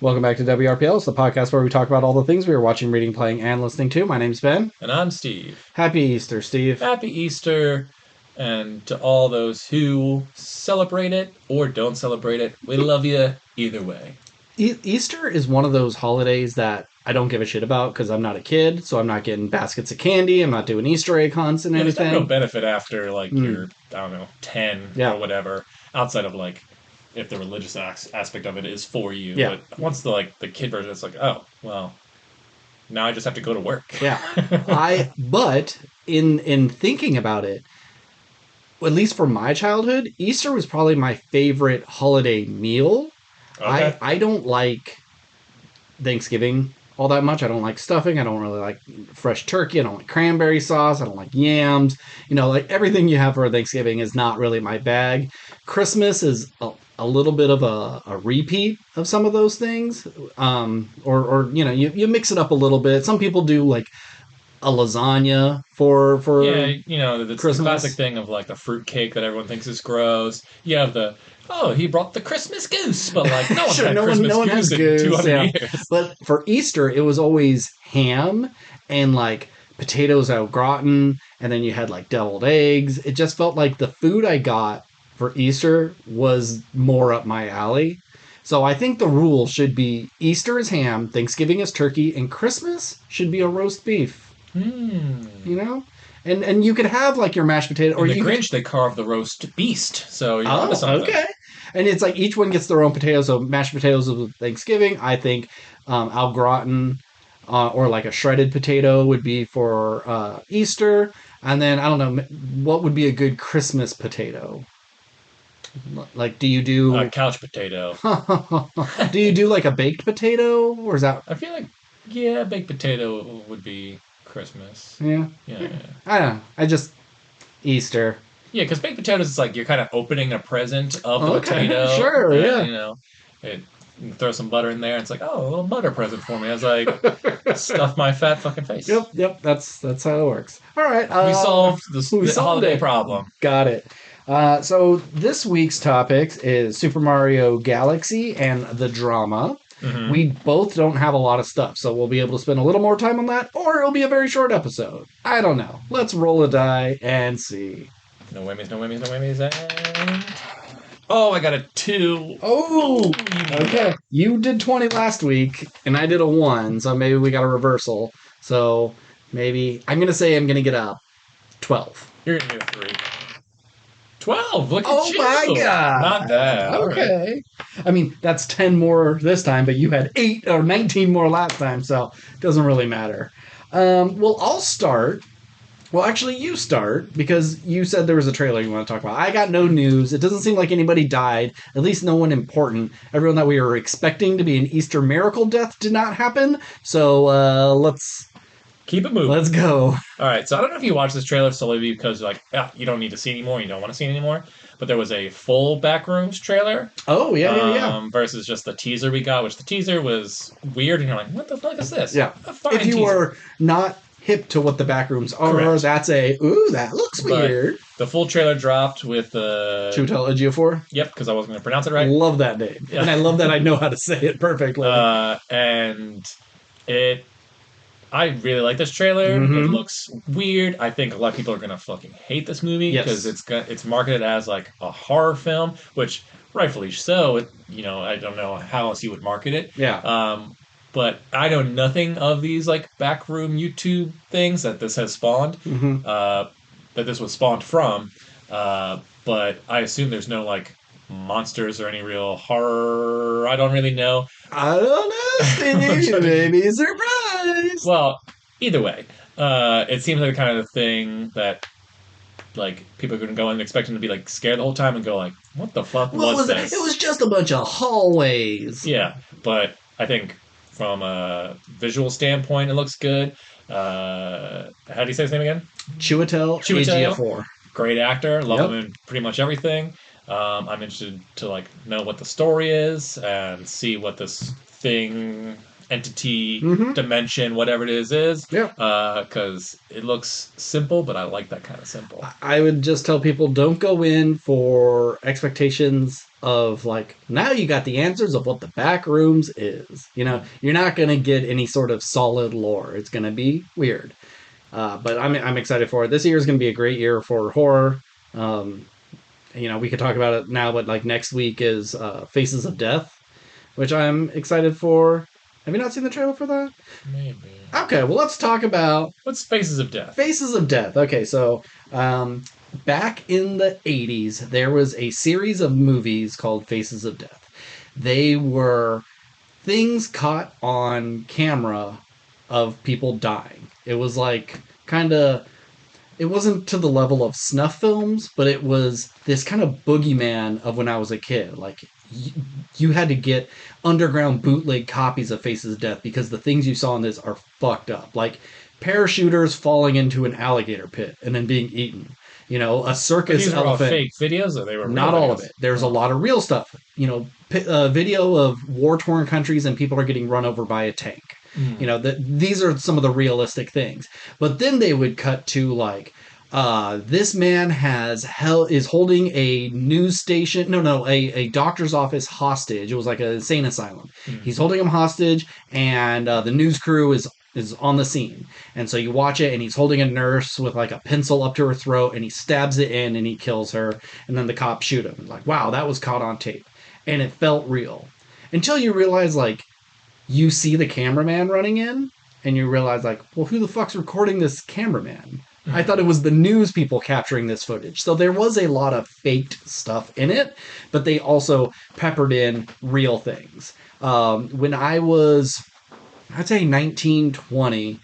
Welcome back to WRPL. It's the podcast where we talk about all the things we are watching, reading, playing, and listening to. My name's Ben. And I'm Steve. Happy Easter, Steve. Happy Easter. And to all those who celebrate it or don't celebrate it, we love you either way. Easter is one of those holidays that I don't give a shit about because I'm not a kid, so I'm not getting baskets of candy. I'm not doing Easter egg hunts and anything. There's no real benefit after, you're, 10 or whatever, outside of, if the religious aspect of it is for you. Yeah. But once the kid version, it's like, oh, well, now I just have to go to work. Yeah. But in thinking about it, at least for my childhood, Easter was probably my favorite holiday meal. Okay. I don't like Thanksgiving all that much. I don't like stuffing. I don't really like fresh turkey. I don't like cranberry sauce. I don't like yams. Everything you have for Thanksgiving is not really my bag. Christmas is a little bit of a repeat of some of those things. You mix it up a little bit. Some people do like a lasagna for the Christmas. classic thing of the fruit cake that everyone thinks is gross. You have he brought the Christmas goose, but no one's had Christmas goose in 200 years. But for Easter, it was always ham and potatoes au gratin, and then you had deviled eggs. It just felt like the food I got for Easter was more up my alley. So I think the rule should be Easter is ham, Thanksgiving is turkey, and Christmas should be a roast beef. And you could have your mashed potato, or the Grinch they carve the roast beast. So you're onto something. Okay. And it's each one gets their own potatoes. So mashed potatoes of Thanksgiving, I think au gratin or a shredded potato would be for Easter. And then I don't know what would be a good Christmas potato. Do you do a couch potato? Do you do a baked potato, or is that? I feel baked potato would be Christmas. Yeah. I don't know. I just Easter. Yeah, because baked potatoes is you're kind of opening a present of the potato. Sure. Yeah. You throw some butter in there. And it's a little butter present for me as I stuff my fat fucking face. Yep. That's how it works. All right. We solved the holiday problem. Got it. So this week's topic is Super Mario Galaxy and the drama. Mm-hmm. We both don't have a lot of stuff, so we'll be able to spend a little more time on that, or it'll be a very short episode. I don't know. Let's roll a die and see. No whammies, and... Oh, I got a 2. Oh! Okay. You did 20 last week, and I did a 1, so maybe we got a reversal. So maybe... I'm going to say I'm going to get a 12. You're going to get a 3. 12! Look at you! Oh my god! Not bad. Okay. Right. I mean, that's 10 more this time, but you had 8 or 19 more last time, so it doesn't really matter. Well, I'll start. Well, actually, you start, because you said there was a trailer you want to talk about. I got no news. It doesn't seem like anybody died, at least no one important. Everyone that we were expecting to be an Easter miracle death did not happen, so let's... Keep it moving. Let's go. All right, so I don't know if you watched this trailer solely because you don't need to see anymore, you don't want to see it anymore, but there was a full Backrooms trailer. Oh, yeah. Versus just the teaser we got, which the teaser was weird, and you're like, what the fuck is this? Yeah. If you were not hip to what the Backrooms are, correct. That's that looks weird. The full trailer dropped with Chiwetel Ejiofor? Yep, because I wasn't going to pronounce it right. Love that name. Yeah. And I love that I know how to say it perfectly. I really like this trailer. Mm-hmm. It looks weird. I think a lot of people are going to fucking hate this movie because it's marketed as a horror film, which rightfully so. I don't know how else you would market it. Yeah. But I know nothing of these backroom YouTube things that this has spawned. Mm-hmm. That this was spawned from. But I assume there's no monsters or any real horror. I don't really know. I don't know, Steve. Maybe surprise. Well, either way, it seems like the kind of thing that people are going to go in expecting to be scared the whole time and go what the fuck was this? It was just a bunch of hallways. Yeah, but I think from a visual standpoint, it looks good. How do you say his name again? Chiwetel Ejiofor. Great actor. Love him in pretty much everything. I'm interested to know what the story is and see what this thing entity, dimension, whatever it is. Yeah. Because it looks simple, but I like that kind of simple. I would just tell people don't go in for expectations of like, now you got the answers of what the Backrooms is. You know, you're not going to get any sort of solid lore. It's going to be weird. But I'm excited for it. This year is going to be a great year for horror. We could talk about it now, but like next week is Faces of Death, which I'm excited for. Have you not seen the trailer for that? Maybe. Okay, well, let's talk about... What's Faces of Death? Faces of Death. Okay, so back in the 80s, there was a series of movies called Faces of Death. They were things caught on camera of people dying. It was like kind of... It wasn't to the level of snuff films, but it was this kind of boogeyman of when I was a kid. Like, you had to get underground bootleg copies of Faces of Death because the things you saw in this are fucked up. Like parachuters falling into an alligator pit and then being eaten. You know, a circus these elephant. Were all fake videos, or they were not all of it. There's a lot of real stuff. You know, video of war-torn countries and people are getting run over by a tank. You know, these are some of the realistic things. But then they would cut to like, this man is holding a news station. A doctor's office hostage. It was like an insane asylum. He's holding him hostage, and the news crew is on the scene. And so you watch it, and he's holding a nurse with like a pencil up to her throat, and he stabs it in, and he kills her. And then the cops shoot him. Like, wow, that was caught on tape, and it felt real. Until you realize, like, you see the cameraman running in, and you realize, like, well, who the fuck's recording this cameraman? I thought it was the news people capturing this footage. So there was a lot of faked stuff in it, but they also peppered in real things. When I was, I'd say 19, 20,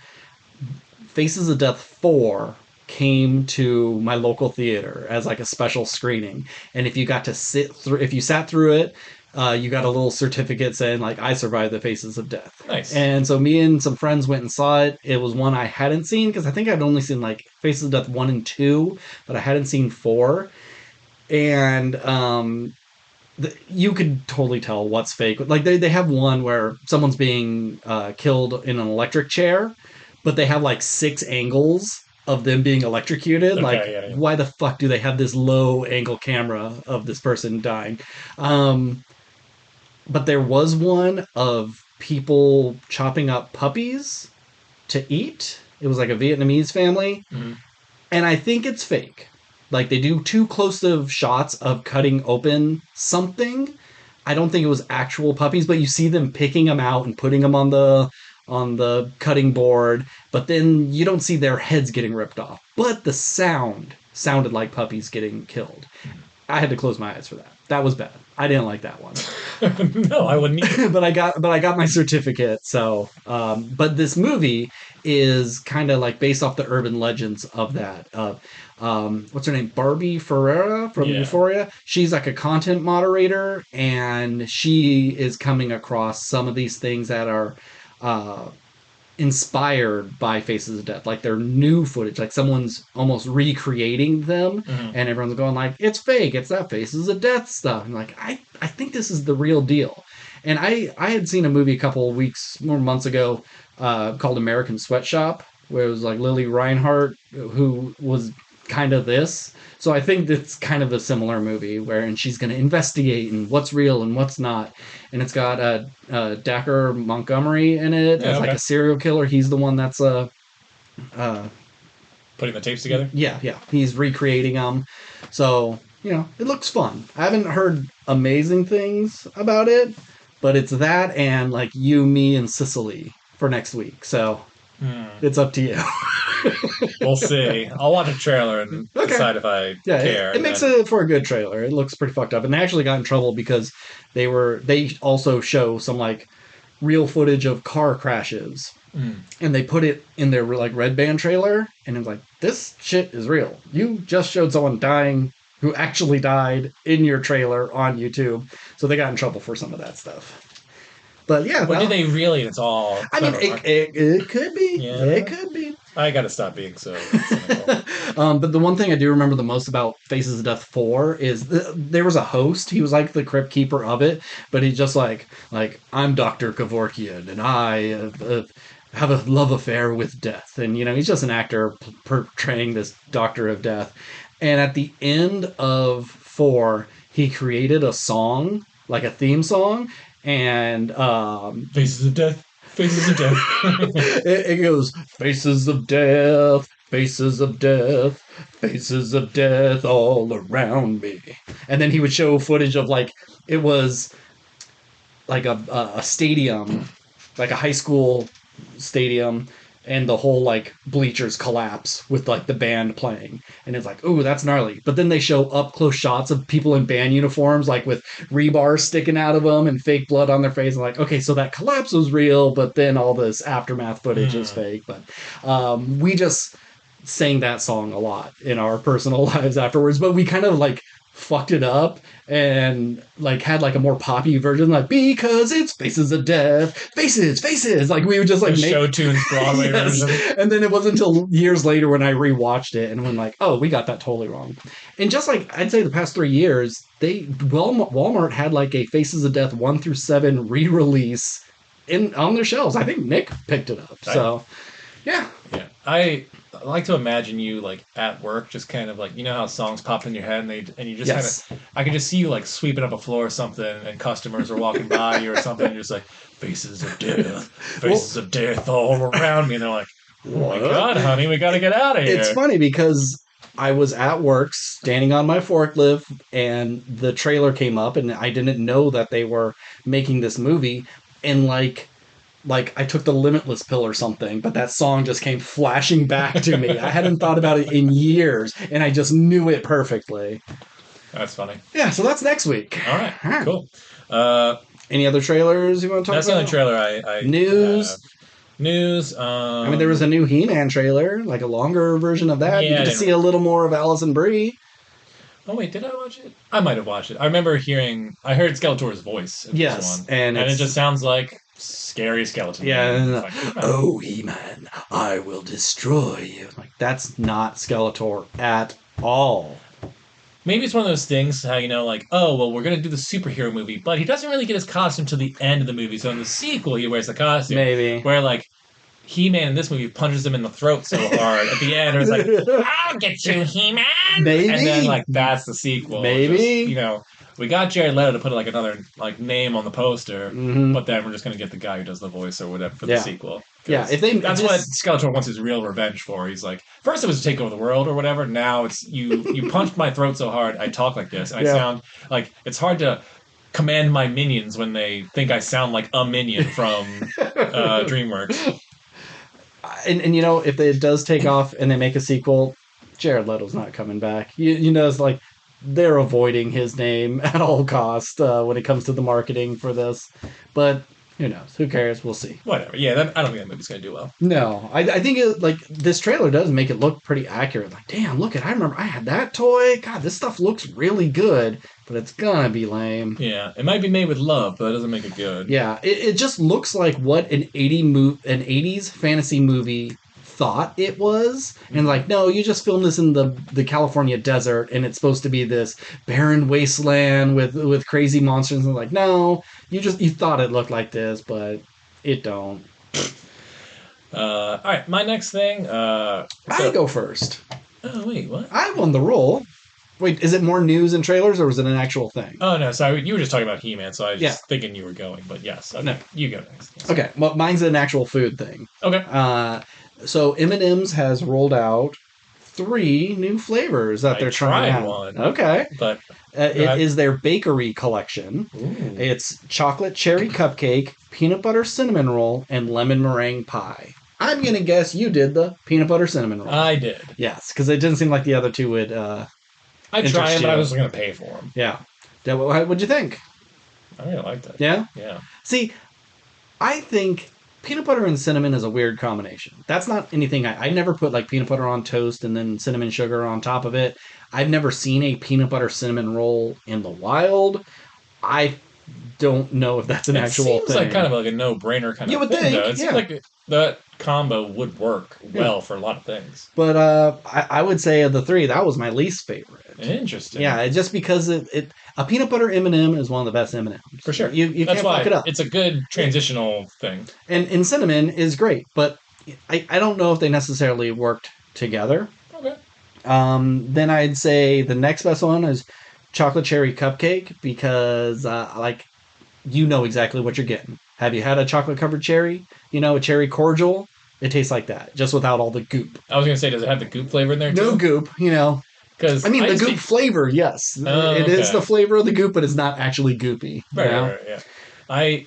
Faces of Death 4 came to my local theater as like a special screening. And if you got to if you sat through it, you got a little certificate saying, like, I survived the Faces of Death. Nice. And so me and some friends went and saw it. It was one I hadn't seen, because I think I'd only seen, like, Faces of Death 1 and 2, but I hadn't seen 4. And you could totally tell what's fake. Like, they have one where someone's being killed in an electric chair, but they have, like, 6 angles of them being electrocuted. Okay, why the fuck do they have this low angle camera of this person dying? But there was one of people chopping up puppies to eat. It was like a Vietnamese family. And I think it's fake. Like, they do too close of shots of cutting open something. I don't think it was actual puppies, but you see them picking them out and putting them on the cutting board. But then you don't see their heads getting ripped off. But the sound sounded like puppies getting killed. I had to close my eyes for that. That was bad. I didn't like that one. No, I wouldn't either. but I got my certificate. So, but this movie is kind of like based off the urban legends of that. What's her name? Barbie Ferreira from Euphoria. She's like a content moderator, and she is coming across some of these things that are inspired by Faces of Death. Like, they're new footage. Like, someone's almost recreating them, and everyone's going like, it's fake. It's that Faces of Death stuff. And like, I think this is the real deal. And I had seen a movie a couple of weeks, more months ago, called American Sweatshop, where it was like Lily Reinhart, who was kind of this. So I think it's kind of a similar movie and she's going to investigate and what's real and what's not. And it's got Dacker Montgomery in it as like a serial killer. He's the one that's putting the tapes together. Yeah. He's recreating them. So, it looks fun. I haven't heard amazing things about it, but it's that and like You, Me, and Sicily for next week. So it's up to you. We'll see. I'll watch a trailer and decide if I care. It makes it for a good trailer. It looks pretty fucked up. And they actually got in trouble because they also show some like real footage of car crashes. And they put it in their like red band trailer, and it's like, this shit is real. You just showed someone dying who actually died in your trailer on YouTube. So they got in trouble for some of that stuff. But yeah, but did they really? It's all. I mean, it could be. Yeah. It could be. I gotta stop being so cynical. But the one thing I do remember the most about Faces of Death 4 is there was a host. He was like the crypt keeper of it, but he's just like I'm Dr. Kevorkian, and I have a love affair with death. And, he's just an actor portraying this Doctor of Death. And at the end of 4, he created a song, like a theme song, and Faces of Death. Faces of Death. it goes, faces of death, faces of death, faces of death all around me. And then he would show footage of it was like a stadium, like a high school stadium, and the whole bleachers collapse with the band playing, and it's ooh, that's gnarly. But then they show up close shots of people in band uniforms, with rebar sticking out of them and fake blood on their face. And okay, so that collapse was real, but then all this aftermath footage is fake. But we just sang that song a lot in our personal lives afterwards, but we kind of fucked it up and had a more poppy version, because it's Faces of Death, faces, we would just make show tunes Broadway version. And then it wasn't until years later when I rewatched it and went oh, we got that totally wrong. And just I'd say the past 3 years, Walmart had a Faces of Death 1 through 7 re-release on their shelves. I think Nick picked it up. So yeah. I like to imagine you at work, just kind of how songs pop in your head, and you just kind of, I can just see you sweeping up a floor or something, and customers are walking by you or something, and you're just faces of death, faces of death all around me, and they're oh my God, honey, we got to get out of here. It's funny because I was at work standing on my forklift, and the trailer came up, and I didn't know that they were making this movie, and I took the Limitless pill or something, but that song just came flashing back to me. I hadn't thought about it in years, and I just knew it perfectly. That's funny. Yeah, so that's next week. All right, cool. Any other trailers you want to talk about? That's the only trailer I News? News. I mean, there was a new He-Man trailer, a longer version of that. You get to see a little more of Allison Brie. Oh, wait, did I watch it? I might have watched it. I remember I heard Skeletor's voice in this one. And it just sounds like scary skeleton. Yeah. Oh, He-Man, I will destroy you. That's not Skeletor at all. Maybe it's one of those things, how oh, well, we're going to do the superhero movie, but he doesn't really get his costume till the end of the movie. So in the sequel, he wears the costume. Maybe. Where, He-Man in this movie punches him in the throat so hard at the end, or it's I'll get you, He-Man! Maybe. And then, that's the sequel. Maybe. Just, we got Jared Leto to put, another, name on the poster, but then we're just going to get the guy who does the voice or whatever for the sequel. Yeah, that's what Skeletor wants his real revenge for. He's first it was to take over the world or whatever, now it's, you punched my throat so hard, I talk like this, and I sound it's hard to command my minions when they think I sound like a minion from DreamWorks. And if it does take off and they make a sequel, Jared Leto's not coming back. It's they're avoiding his name at all costs when it comes to the marketing for this. But who knows? Who cares? We'll see. Whatever. Yeah, I don't think that movie's going to do well. No. I think this trailer does make it look pretty accurate. Damn, look I remember I had that toy. God, this stuff looks really good, but it's going to be lame. Yeah, it might be made with love, but that doesn't make it good. Yeah, it just looks like what an 80s fantasy movie thought it was, and no, you just filmed this in the California desert, and it's supposed to be this barren wasteland with crazy monsters, and no, you thought it looked like this, but it don't. All right, my next thing. I go first. Oh wait, what? I won the roll. Wait, is it more news and trailers, or was it an actual thing? Oh no, sorry, you were just talking about He-Man, so I was just thinking you were going, but yes, okay, no. You go next. Yes. Okay, well, mine's an actual food thing. Okay. So M&M's has rolled out 3 new flavors that they're trying out. One. Okay. But it is their bakery collection. Ooh. It's chocolate cherry cupcake, peanut butter cinnamon roll, and lemon meringue pie. I'm going to guess you did the peanut butter cinnamon roll. I did. Yes, because it didn't seem like the other two would I'd try them, but I was going to pay for them. Yeah. What'd you think? I really liked it. Yeah? Yeah. See, I think peanut butter and cinnamon is a weird combination. That's not anything I never put peanut butter on toast and then cinnamon sugar on top of it. I've never seen a peanut butter cinnamon roll in the wild. I don't know if that's an actual thing. It seems kind of a no-brainer kind of thing, think, though. It seems like the combo would work well for a lot of things. But I would say of the three, that was my least favorite. Interesting. Yeah, just because a peanut butter M&M is one of the best M&Ms. For sure. You That's can't why fuck it up. It's a good transitional thing. And cinnamon is great, but I don't know if they necessarily worked together. Okay. Then I'd say the next best one is chocolate cherry cupcake because like you know exactly what you're getting. Have you had a chocolate covered cherry? You know, a cherry cordial? It tastes like that, just without all the goop. I was going to say, does it have the goop flavor in there too? No goop, you know. Because I mean, the goop flavor, yes. It is the flavor of the goop, but it's not actually goopy. Right, yeah. I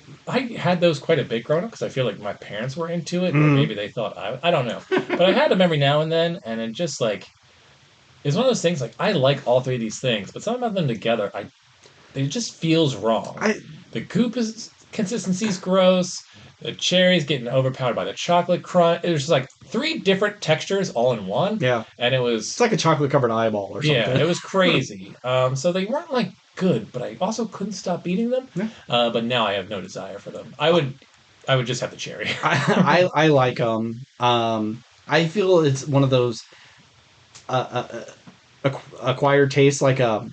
had those quite a bit growing up because I feel like my parents were into it, or maybe they thought I don't know. But I had them every now and then, and it just like it's one of those things. Like I like all three of these things, but something about them together, it just feels wrong. The goop consistency is gross. The cherry's getting overpowered by the chocolate crunch. It was just like three different textures all in one. Yeah. And it's like a chocolate covered eyeball or something. Yeah, it was crazy. So they weren't like good, but I also couldn't stop eating them. Yeah. But now I have no desire for them. I would just have the cherry. I like them. I feel it's one of those acquired tastes like a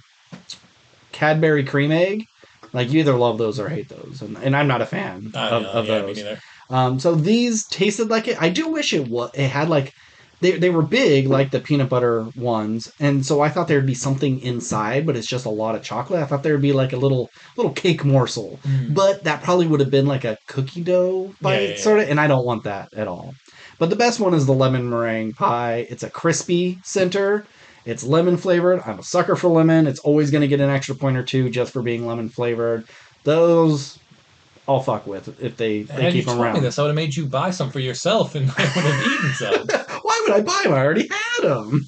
Cadbury cream egg. Like you either love those or hate those, and I'm not a fan of those. Me neither. So these tasted like it. I do wish it had like they were big like the peanut butter ones, and so I thought there'd be something inside, but it's just a lot of chocolate. I thought there'd be like a little cake morsel, but that probably would have been like a cookie dough bite sort of, and I don't want that at all. But the best one is the lemon meringue pie. It's a crispy center. It's lemon flavored. I'm a sucker for lemon. It's always going to get an extra point or two just for being lemon flavored. Those I'll fuck with if they keep them around. Had you told me this, I would have made you buy some for yourself and I would have eaten some. Why would I buy them? I already had them.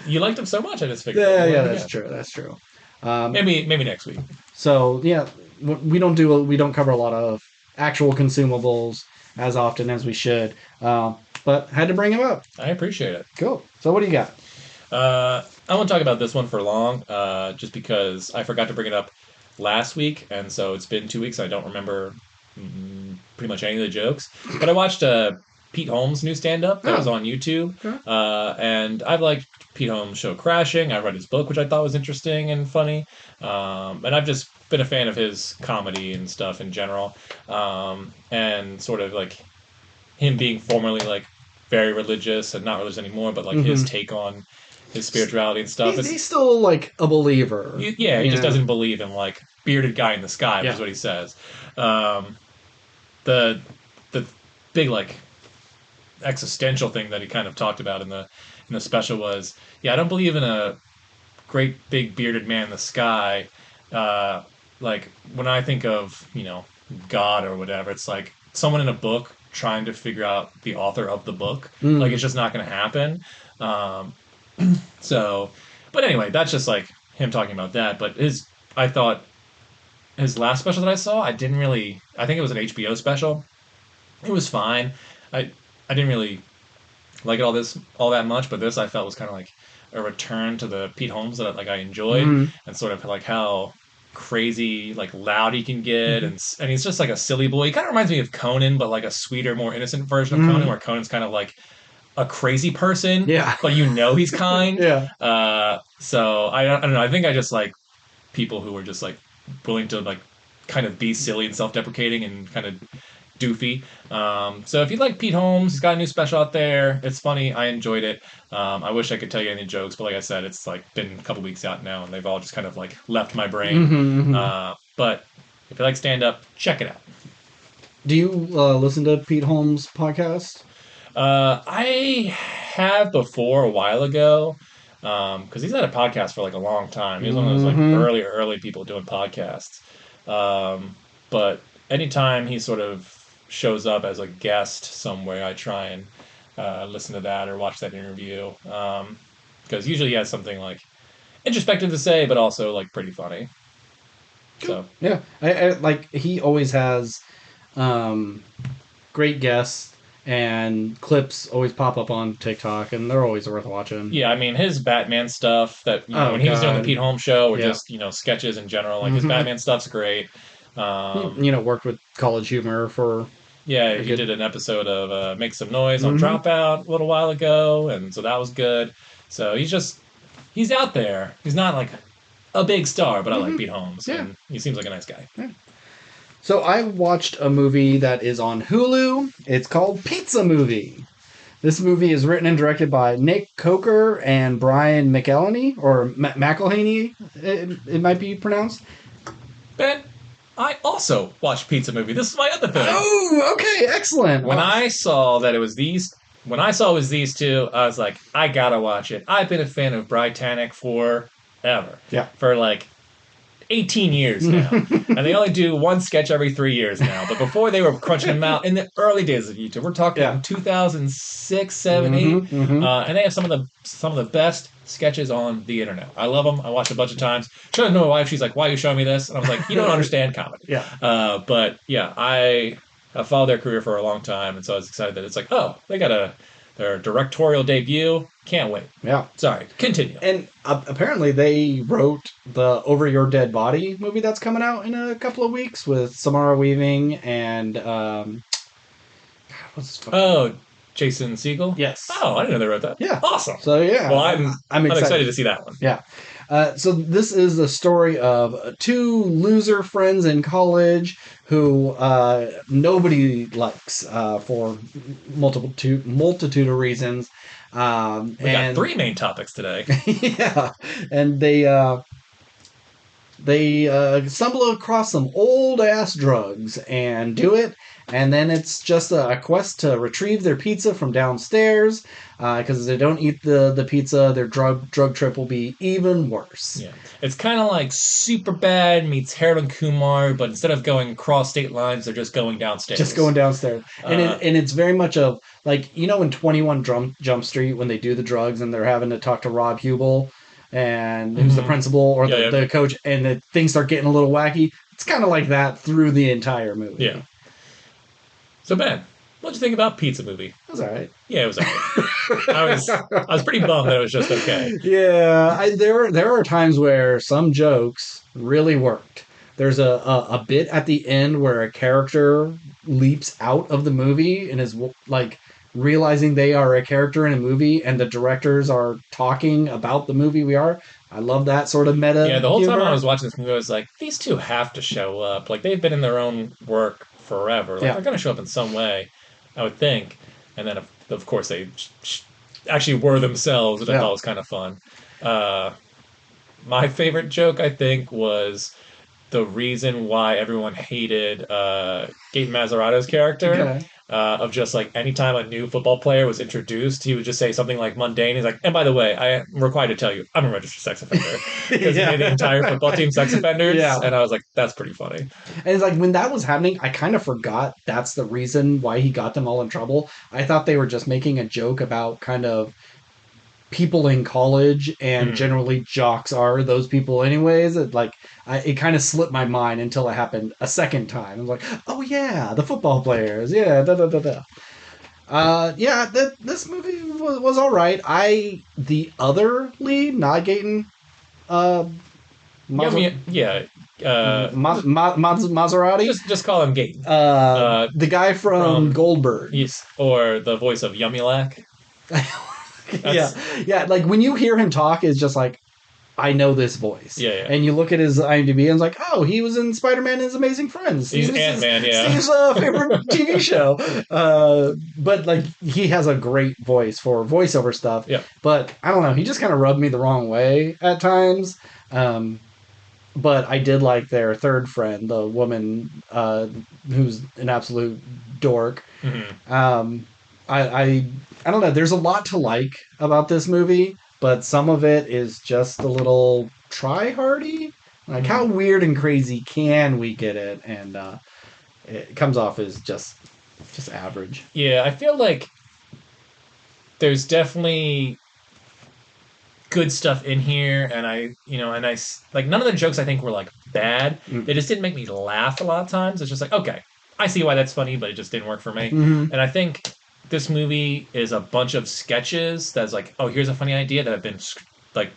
You liked them so much, I just figured. Yeah, that's true. That's true. Maybe next week. So yeah, we don't cover a lot of actual consumables as often as we should, but had to bring them up. I appreciate it. Cool. So what do you got? I won't talk about this one for long, just because I forgot to bring it up last week, and so it's been 2 weeks. I don't remember pretty much any of the jokes, but I watched Pete Holmes' new stand-up that was on YouTube, and I've liked Pete Holmes' show Crashing. I read his book, which I thought was interesting and funny, and I've just been a fan of his comedy and stuff in general, and sort of like him being formerly like very religious and not religious anymore, but like his take on his spirituality and stuff. He's still like a believer. He just doesn't believe in like bearded guy in the sky, is what he says. The big like existential thing that he kind of talked about in the special was, I don't believe in a great big bearded man in the sky. Like when I think of, God or whatever, it's like someone in a book trying to figure out the author of the book. Like it's just not going to happen. So, but anyway, that's just like him talking about that. But I thought his last special that I saw, I think it was an HBO special. It was fine. I didn't really like it all that much, but this I felt was kind of like a return to the Pete Holmes that like I enjoyed, and sort of like how crazy, like loud he can get, and he's just like a silly boy. He kind of reminds me of Conan, but like a sweeter, more innocent version of Conan, where Conan's kind of like a crazy person, but he's kind. So I don't know. I think I just like people who are just like willing to like kind of be silly and self-deprecating and kind of doofy. So if you like Pete Holmes, he's got a new special out there. It's funny. I enjoyed it. I wish I could tell you any jokes, but like I said, it's like been a couple weeks out now, and they've all just kind of like left my brain. But if you like stand-up, check it out. Do you listen to Pete Holmes' podcast? I have before a while ago, because he's had a podcast for like a long time. He was one of those like early people doing podcasts. But anytime he sort of shows up as a guest somewhere, I try and listen to that or watch that interview, because usually he has something like introspective to say, but also like pretty funny. So yeah, I like he always has great guests. And clips always pop up on TikTok, and they're always worth watching. Yeah, I mean, his Batman stuff that, when he was doing the Pete Holmes show, or just, sketches in general, like his Batman stuff's great. He, worked with College Humor for Yeah, he did an episode of Make Some Noise on Dropout a little while ago, and so that was good. So he's out there. He's not like a big star, but I like Pete Holmes, and he seems like a nice guy. Yeah. So I watched a movie that is on Hulu. It's called Pizza Movie. This movie is written and directed by Nick Coker and Brian McElhenney, or McElhaney, it might be pronounced. Ben, I also watched Pizza Movie. This is my other thing. Oh, okay, excellent. When I saw it was these two, I was like, I gotta watch it. I've been a fan of Britannic forever. Yeah. For like 18 years now. And they only do one sketch every 3 years now. But before they were crunching them out in the early days of YouTube. We're talking 2006, 7, 8. And they have some of the best sketches on the internet. I love them. I watched a bunch of times. Showed my wife. She's like, why are you showing me this? And I was like, you don't understand comedy. But yeah, I followed their career for a long time. And so I was excited that it's like, oh, they got their directorial debut. Can't wait. Yeah. Sorry. Continue. And apparently they wrote the Over Your Dead Body movie that's coming out in a couple of weeks with Samara Weaving and Jason Segel? Yes. Oh, I didn't know they wrote that. Yeah. Awesome. So yeah. Well, I'm excited to see that one. Yeah. So this is the story of two loser friends in college who nobody likes for multitude of reasons. We got three main topics today. Yeah, and they stumble across some old ass drugs and do it. And then it's just a quest to retrieve their pizza from downstairs, because if they don't eat the pizza, their drug trip will be even worse. Yeah, it's kind of like Superbad meets Harold and Kumar, but instead of going across state lines, they're just going downstairs. And it's very much of like, you know, in 21 Jump Street when they do the drugs and they're having to talk to Rob Hubel, and who's the principal or the coach, and things start getting a little wacky. It's kind of like that through the entire movie. Yeah. So Ben, what'd you think about Pizza Movie? It was all right. Yeah, it was all right. I was pretty bummed that it was just okay. Yeah, there are times where some jokes really worked. There's a bit at the end where a character leaps out of the movie and is like realizing they are a character in a movie, and the directors are talking about the movie we are. I love that sort of meta. Yeah, the whole time I was watching this movie, I was like, these two have to show up. Like, they've been in their own work forever. Like, they're going to show up in some way, I would think. And then, of course, they actually were themselves, which I thought was kind of fun. My favorite joke, I think, was the reason why everyone hated Gaten Mazzarato's character. Okay. Of just like anytime a new football player was introduced, he would just say something like mundane. He's like, and by the way, I am required to tell you, I'm a registered sex offender. Because he made the entire football team sex offenders. Yeah. And I was like, that's pretty funny. And it's like, when that was happening, I kind of forgot that's the reason why he got them all in trouble. I thought they were just making a joke about kind of people in college, and generally jocks are those people anyways. It kind of slipped my mind until it happened a second time. I was like, oh yeah, the football players, yeah, this movie was all right. The other lead, not Gaten, Maserati. Just call him Gaten. The guy from Goldberg, or the voice of Yumulak. Yeah. Like when you hear him talk, it's just like, I know this voice. Yeah. And you look at his IMDb and it's like, oh, he was in Spider-Man and His Amazing Friends. He's Ant-Man, yeah. He's favorite TV show. But like, he has a great voice for voiceover stuff. Yeah. But I don't know, he just kind of rubbed me the wrong way at times. But I did like their third friend, the woman who's an absolute dork. Mm-hmm. I don't know. There's a lot to like about this movie, but some of it is just a little try-hardy. Like, how weird and crazy can we get it? And it comes off as just average. Yeah, I feel like there's definitely good stuff in here, and I like, none of the jokes I think were like bad. They just didn't make me laugh a lot of times. It's just like, okay, I see why that's funny, but it just didn't work for me. And I think this movie is a bunch of sketches that's like, oh, here's a funny idea that have been like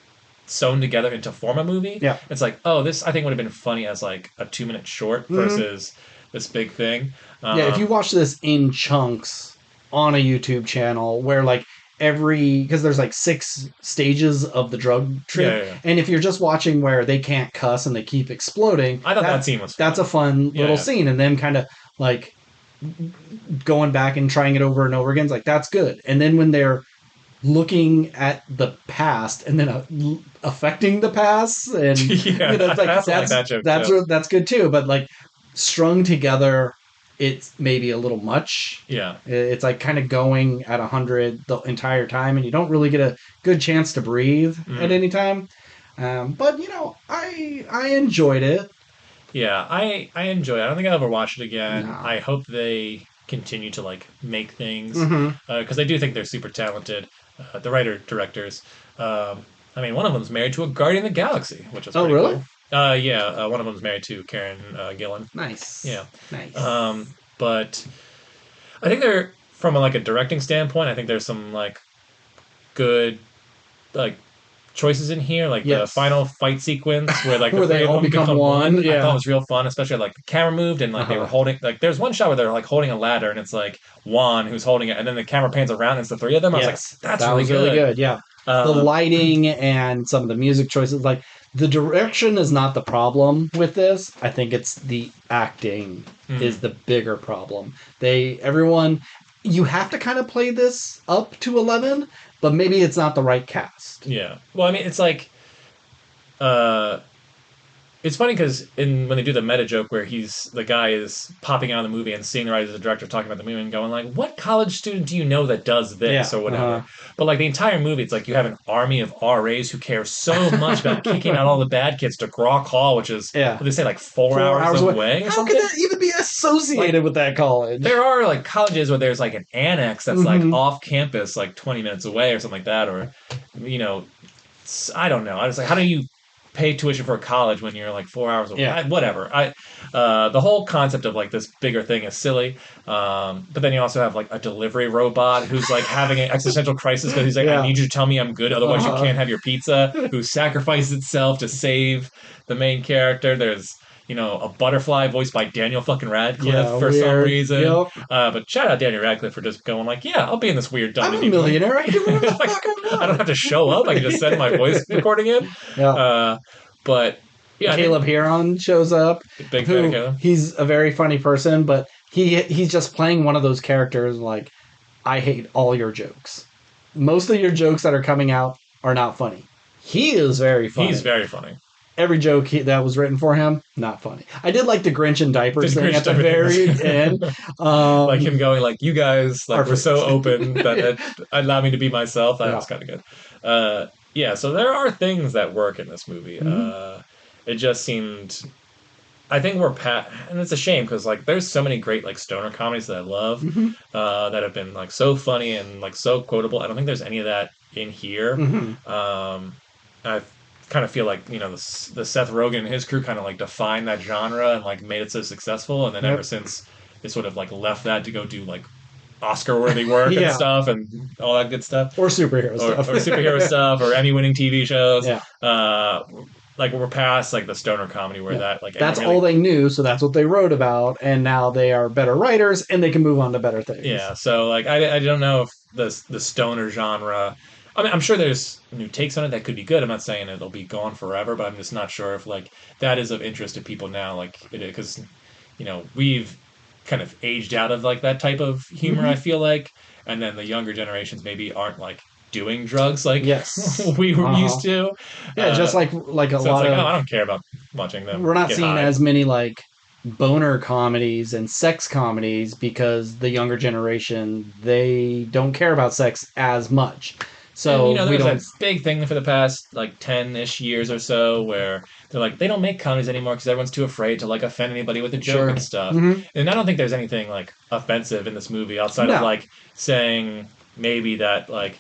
sewn together into form a movie. Yeah. It's like, oh, this I think would have been funny as like a 2-minute short versus this big thing. Yeah, if you watch this in chunks on a YouTube channel where like because there's like 6 stages of the drug Yeah, trip, yeah, yeah. and if you're just watching where they can't cuss and they keep exploding, I thought that scene was that's fun. a fun Yeah, little yeah. scene, and them kind of like going back and trying it over and over again. It's like that's good. And then when they're looking at the past and then affecting the past, and Yeah, it's like I also like that joke too. that's good too. But like strung together, it's maybe a little much. Yeah. It's like kind of going at 100 the entire time, and you don't really get a good chance to breathe at Mm. any time. But I enjoyed it. Yeah, I enjoy it. I don't think I'll ever watch it again. No. I hope they continue to like make things Mm-hmm. because I do think they're super talented. The writer directors. I mean, one of them's married to a Guardian of the Galaxy, which is Oh, pretty really? cool. Yeah, one of them's married to Karen Gillan. Nice. Yeah, Nice. but I think they're from like a directing standpoint. I think there's some like good like choices in here, like the Yes. final fight sequence where like the Where they three of all them become become one. one. I thought Yeah. was real fun, especially like the camera moved and like they were Uh-huh. holding like there's one shot where they're like holding a ladder and it's like Juan who's holding it, and then the camera pans around and it's the three of them. I was like, Yes, that's that really was really good. good. Yeah. The Um, lighting and some of the music choices, like the direction is not the problem with this. I think it's the acting is mm, the bigger problem. Everyone, you have to kind of play this up to 11, but maybe it's not the right cast. yeah. Well, I mean, it's like uh it's funny because in when they do the meta joke where the guy is popping out of the movie and seeing the writer, the director talking about the movie and going like, "What college student do you know that does this Yeah. or whatever?" But like the entire movie, it's like you have an army of RAs who care so much about kicking out all the bad kids to Grok Hall, which is Yeah. what they say like 4 hours 4 hours away. away or How could something. that even be Like associated with that college? there are like colleges where there's like an annex that's like Hmm. off campus, like 20 minutes away or something like that, or you know I don't know. I was like, how do you pay tuition for a college when you're like 4 hours away? Yeah. Whatever. The whole concept of like this bigger thing is silly. But then you also have like a delivery robot who's like having an existential crisis because he's like, I Yeah. need you to tell me I'm good, otherwise you Uh-huh. can't have your pizza. Who sacrifices itself to save the main character. There's a butterfly voiced by Daniel fucking Radcliffe Yeah. for some Weird. reason. Yep. But shout out Daniel Radcliffe for just going like, yeah, I'll be in this weird dumb I'm a indie film. millionaire. I can do whatever the Like, fuck I I don't want. have to show up. I can just send my voice recording in. Yeah. Uh, but yeah, I Caleb think Heron shows up, big fan of who Caleb. he's a very funny person, but he's just playing one of those characters like I hate all your jokes. Most of your jokes that are coming out are not funny. He is very funny. He's very funny. Every joke that was written for him, not funny. I did like the Grinch and diapers The thing Grinch at the type of very thing. end. Like him going like, you guys like Are were so freaks. open that Yeah. it allowed me to be myself. That Yeah. was kind of good. Yeah, so there are things that work in this movie. Mhm. It just seemed. I think and it's a shame because like there's so many great like stoner comedies that I love Mhm. that have been like so funny and like so quotable. I don't think there's any of that in here. Mhm. I kind of feel like the Seth Rogen and his crew kind of like defined that genre and like made it so successful, and then ever Yep. since they sort of like left that to go do like Oscar worthy work and Yeah. stuff and all that good stuff, Or superhero or stuff. superhero stuff or Emmy winning TV shows. Yeah. Like we're past like the stoner comedy where Yeah. that like That's really, all they knew, so that's what they wrote about, and now they are better writers and they can move on to better things. yeah. So like I don't know if the stoner genre. I mean, I'm sure there's new takes on it that could be good. I'm not saying it'll be gone forever, but I'm just not sure if like that is of interest to people now. Like it because we've kind of aged out of like that type of humor. Mhm. I feel like, and then the younger generations maybe aren't like doing drugs like Yes. we were Uh-huh. used to. Yeah, just like a So it's lot like, oh, of I don't care about watching them we're not get seeing high. as many like boner comedies and sex comedies because the younger generation they don't care about sex as much. And So there we was don't. that big thing for the past like 10-ish years or so where they're like they don't make comedies anymore because everyone's too afraid to like offend anybody with a joke Sure. and stuff. Hmm. And I don't think there's anything like offensive in this movie outside of No. like saying maybe that like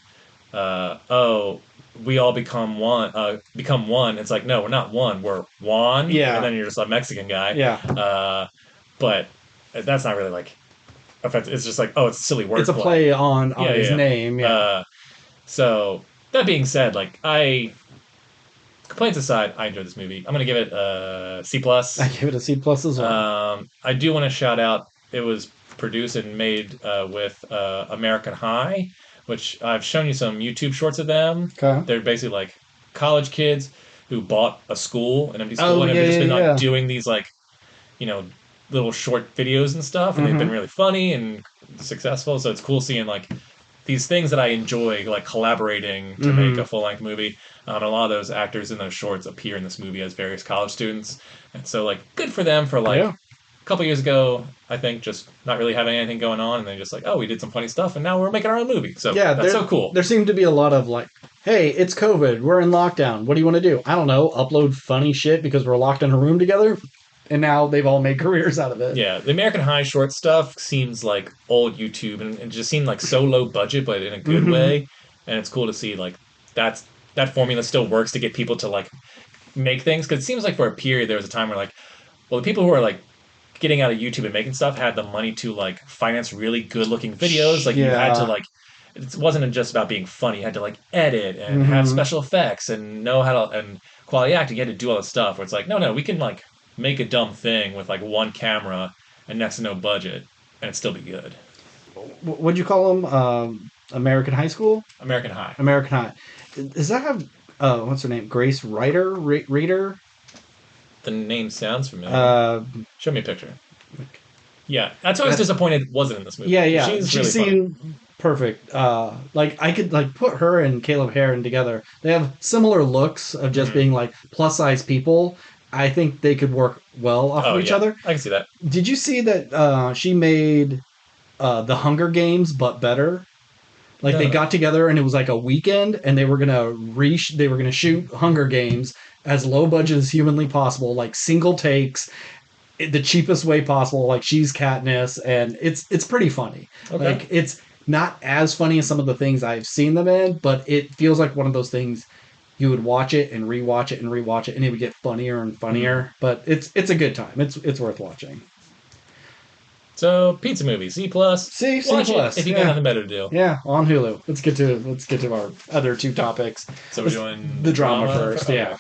oh we all become one. It's like no, we're not one, we're Juan, and Yeah. then you're just a Mexican guy. Yeah. But that's not really like offensive. It's just like oh, it's a silly It's a wordplay. play on Yeah, his yeah. name. Yeah. So that being said, like I complaints aside, I enjoyed this movie. I'm gonna give it a C plus. I give it a C plus as well. I do want to shout out. It was produced and made with American High, which I've shown you some YouTube shorts of them. Okay. They're basically like college kids who bought a school, an empty school, Oh and have yeah, just yeah, been like yeah. doing these like you know little short videos and stuff, and they've been Mm-hmm. really funny and successful. So it's cool seeing like these things that I enjoy, like collaborating to make Mm-hmm. a full length movie. A lot of those actors in those shorts appear in this movie as various college students, and so like good for them for like Yeah. a couple years ago, I think just not really having anything going on, and then just like, oh, we did some funny stuff, and now we're making our own movie. So Yeah, that's so cool. there seemed to be a lot of like, hey, it's COVID, we're in lockdown. What do you want to do? I don't know, upload funny shit because we're locked in a room together. And now they've all made careers out of it. Yeah, the American High short stuff seems like old YouTube, and it just seemed like so low budget, but in a good Mm-hmm. way. And it's cool to see like that's that formula still works to get people to like make things. Because it seems like for a period there was a time where like, well, the people who are like getting out of YouTube and making stuff had the money to like finance really good looking videos. Like you had to Yeah. like it wasn't just about being funny. You had to like edit and have Mm-hmm. special effects and know how to and quality acting. You had to do all this stuff where it's like, no, we can like make a dumb thing with like one camera and next to no budget and it'd still be good. What'd you call them? American High School? American High. American High. Does that have, what's her name? Grace Ryder? Reader? The name sounds familiar. Uh, Show me a picture. Yeah, that's why I was disappointed wasn't in this movie. yeah, yeah. She's She really funny. seemed perfect. Like I could like put her and Caleb Heron together. They have similar looks of just Mhm. being like plus size people. I think they could work well off Oh of each yeah, other. I can see that. Did you see that she made the Hunger Games but better? Like they No. got together and it was like a weekend and they were gonna shoot Hunger Games as low budget as humanly possible, like single takes, the cheapest way possible. Like she's Katniss, and it's pretty funny. Okay. Like it's not as funny as some of the things I've seen them in, but it feels like one of those things you would watch it and rewatch it and rewatch it, and it would get funnier and Hmm. funnier. But it's a good time. It's worth watching. So pizza movie C plus. C Watch it plus. if you got Yeah. nothing better to do. Yeah, on Hulu. Let's get to our other two topics. So we're doing The drama drama. first, Okay. yeah.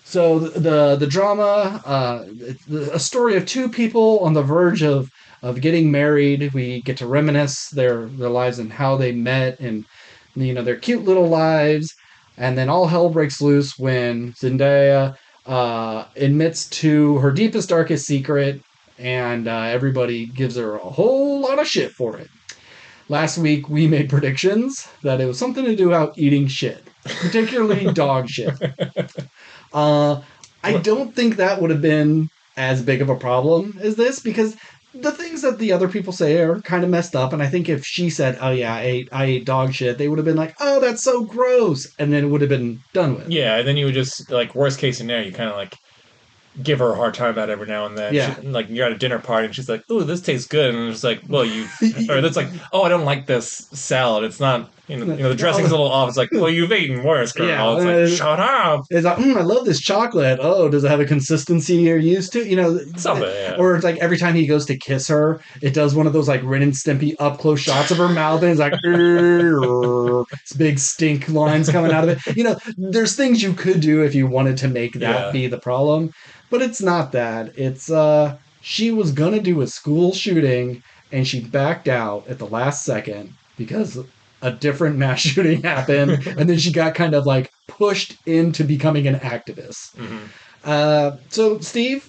So the drama, a story of two people on the verge of getting married. We get to reminisce their lives and how they met, and their cute little lives. And then all hell breaks loose when Zendaya admits to her deepest darkest secret, and everybody gives her a whole lot of shit for it. Last week we made predictions that it was something to do about eating shit, particularly dog shit. Uh, I What? don't think that would have been as big of a problem as this, because the things that the other people say are kind of messed up. And I think if she said, "Oh yeah, I ate dog shit," they would have been like, "Oh, that's so gross," and then it would have been done with. Yeah, and then you would just like worst case scenario, you kind of like give her a hard time about it every now and then. Yeah. Like you're at a dinner party and she's like, "Ooh, this tastes good," and it's like, "Well, or that's like, oh, I don't like this salad. It's not, the dressing's a little off." It's like, "Well, you've eaten worse, Yeah, girl." It's like, "Shut up." it's like, I love this chocolate. Oh, does it have a consistency you're used to? Something, yeah. Or it's like every time he goes to kiss her, it does one of those like Ren and Stimpy up close shots of her mouth, and it's like, it's big stink lines coming out of it. There's things you could do if you wanted to make that Yeah. be the problem, but it's not that. It's she was gonna do a school shooting and she backed out at the last second because a different mass shooting happened, and then she got kind of like pushed into becoming an activist. Hmm. So, Steve,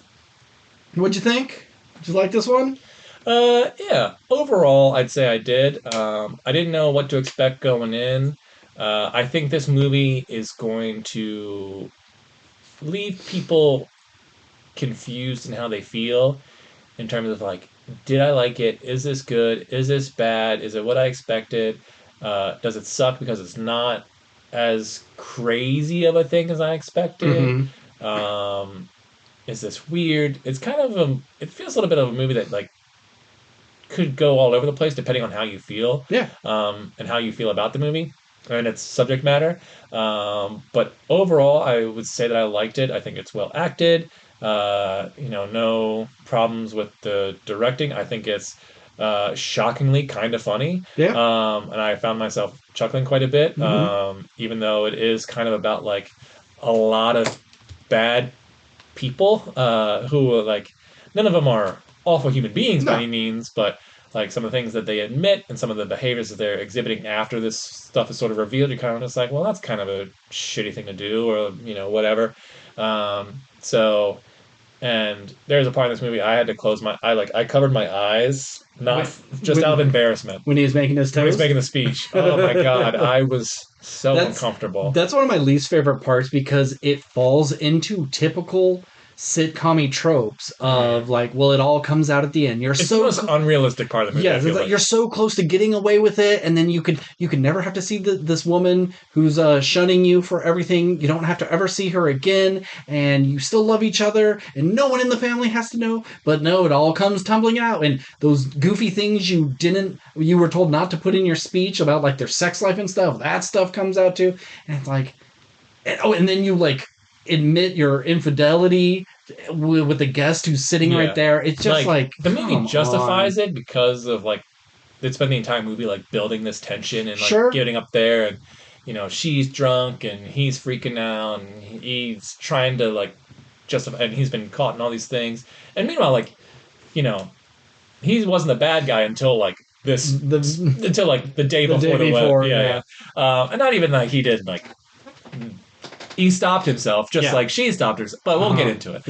what'd you think? Did you like this one? Yeah. Overall, I'd say I did. I didn't know what to expect going in. I think this movie is going to leave people confused in how they feel in terms of like, did I like it? Is this good? Is this bad? Is it what I expected? Does it suck because it's not as crazy of a thing as I expected? Mm-hmm. Um, is this weird? It's kind of it feels a little bit of a movie that like could go all over the place depending on how you feel, Yeah. and how you feel about the movie and its subject matter. But overall, I would say that I liked it. I think it's well acted. No problems with the directing. I think it's shockingly kind of funny. Yeah. And I found myself chuckling quite a bit, Mm-hmm. even though it is kind of about like a lot of bad people who are like, none of them are awful human beings by any means, but like some of the things that they admit and some of the behaviors that they're exhibiting after this stuff is sort of revealed, you're kind of just like, well, that's kind of a shitty thing to do, or whatever. So, and there's a part in this movie I had to close I covered my eyes, not just out of embarrassment. When he was making his toast? When he was making the speech. Oh my God, I was so uncomfortable. That's one of my least favorite parts because it falls into typical sitcom-y tropes of like, well, it all comes out at the end. It's the most unrealistic part of the movie. Yeah, like you're so close to getting away with it, and then you could never have to see this woman who's shunning you for everything. You don't have to ever see her again, and you still love each other, and no one in the family has to know. But no, it all comes tumbling out, and those goofy things you were told not to put in your speech about like their sex life and stuff. That stuff comes out too, and it's like, and then you like admit your infidelity with the guest who's sitting right there. It's just like the movie justifies it because of like they spend the entire movie like building this tension and like getting up there, and she's drunk and he's freaking out and he's trying to like justify, and he's been caught in all these things, and meanwhile like he wasn't the bad guy until like until like the day before the wedding. And not even like he did like. He stopped himself just like she stopped herself, but we'll get into it.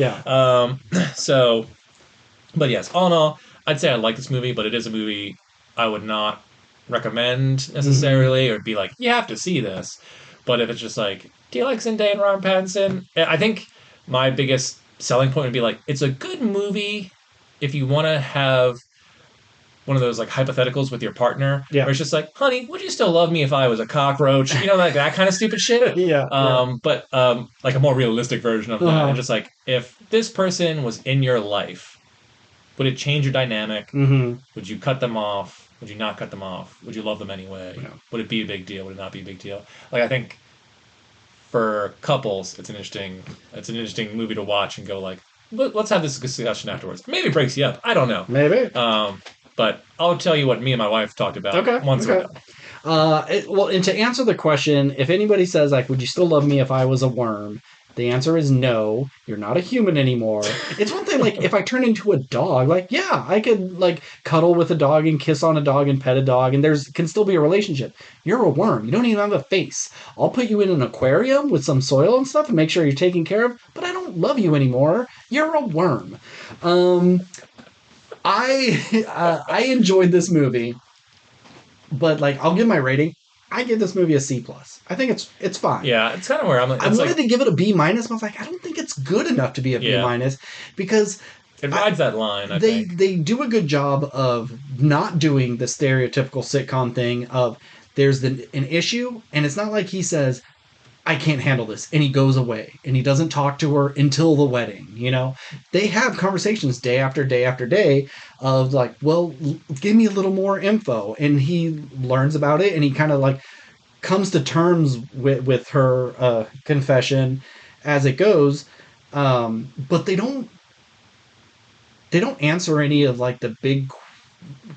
But yes, all in all, I'd say I like this movie, but it is a movie I would not recommend necessarily, or be like, you have to see this. But if it's just like, do you like Zendaya and Robert Pattinson? I think my biggest selling point would be like, it's a good movie if you want to have one of those like hypotheticals with your partner, where it's just like, honey, would you still love me if I was a cockroach? Like that kind of stupid shit. But like a more realistic version of that. And just like, if this person was in your life, would it change your dynamic? Would you cut them off? Would you not cut them off? Would you love them anyway? Would it be a big deal? Would it not be a big deal? Like, I think for couples, it's an interesting movie to watch and go like, let's have this discussion afterwards. Maybe it breaks you up. I don't know. Maybe. But I'll tell you what me and my wife talked about once we're done. Well, and to answer the question, if anybody says, like, would you still love me if I was a worm? The answer is no. You're not a human anymore. It's one thing, like, if I turn into a dog, like, yeah, I could, like, cuddle with a dog and kiss on a dog and pet a dog, and can still be a relationship. You're a worm. You don't even have a face. I'll put you in an aquarium with some soil and stuff and make sure you're taken care of, but I don't love you anymore. You're a worm. I enjoyed this movie, but like I'll give my rating. I give this movie a C+. I think it's fine. Yeah, it's kind of where I'm. I wanted to give it a B-, but I was like, I don't think it's good enough to be a B- because it rides that line. They do a good job of not doing the stereotypical sitcom thing of there's an issue, and it's not like he says, I can't handle this, and he goes away, and he doesn't talk to her until the wedding, They have conversations day after day after day of like, well, give me a little more info, and he learns about it, and he kind of like comes to terms with her confession as it goes, but they don't answer any of like the big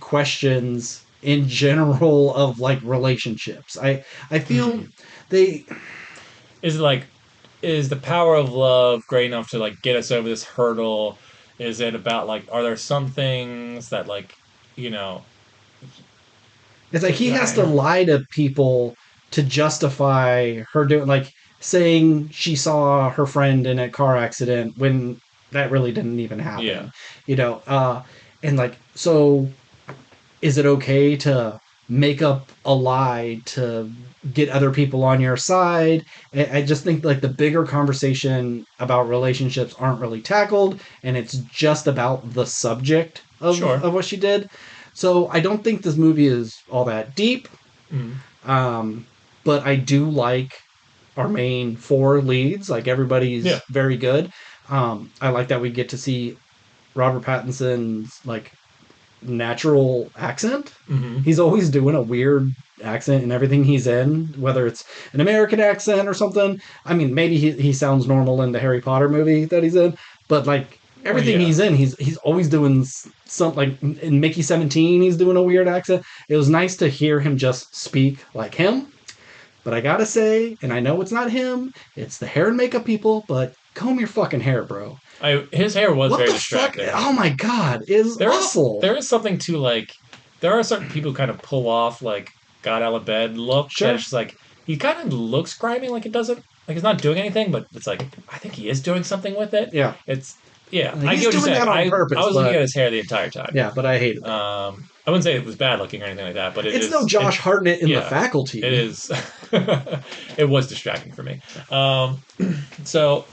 questions in general of like relationships. I feel is the power of love great enough to like get us over this hurdle? Is it about like, are there some things that like, it's like he has to lie to people to justify her doing, like saying she saw her friend in a car accident when that really didn't even happen. And like, so is it okay to make up a lie to get other people on your side? I just think like the bigger conversation about relationships aren't really tackled, and it's just about the subject of what she did. So I don't think this movie is all that deep. But I do like our main four leads. Like everybody's very good. I like that we get to see Robert Pattinson's like natural accent. He's always doing a weird accent in everything he's in, whether it's an American accent or something. I mean, maybe he sounds normal in the Harry Potter movie that he's in, but like everything he's in, he's always doing something. Like in Mickey 17, he's doing a weird accent. It was nice to hear him just speak like him. But I gotta say, and I know it's not him, it's the hair and makeup people, but comb your fucking hair, bro. His hair was What very the fuck? distracting. Oh my god, it is awful. There is something to like. There are certain people who kind of pull off like got out of bed look. Sure. That it's just like he kind of looks grimy, like it doesn't like he's not doing anything, but it's like I think he is doing something with it. Yeah. It's yeah. He's I get what you're doing saying. that on purpose, I was but- looking at his hair the entire time. Yeah, but I hate it. I wouldn't say it was bad looking or anything like that, but It's no Josh Hartnett in The Faculty. It is. It was distracting for me. So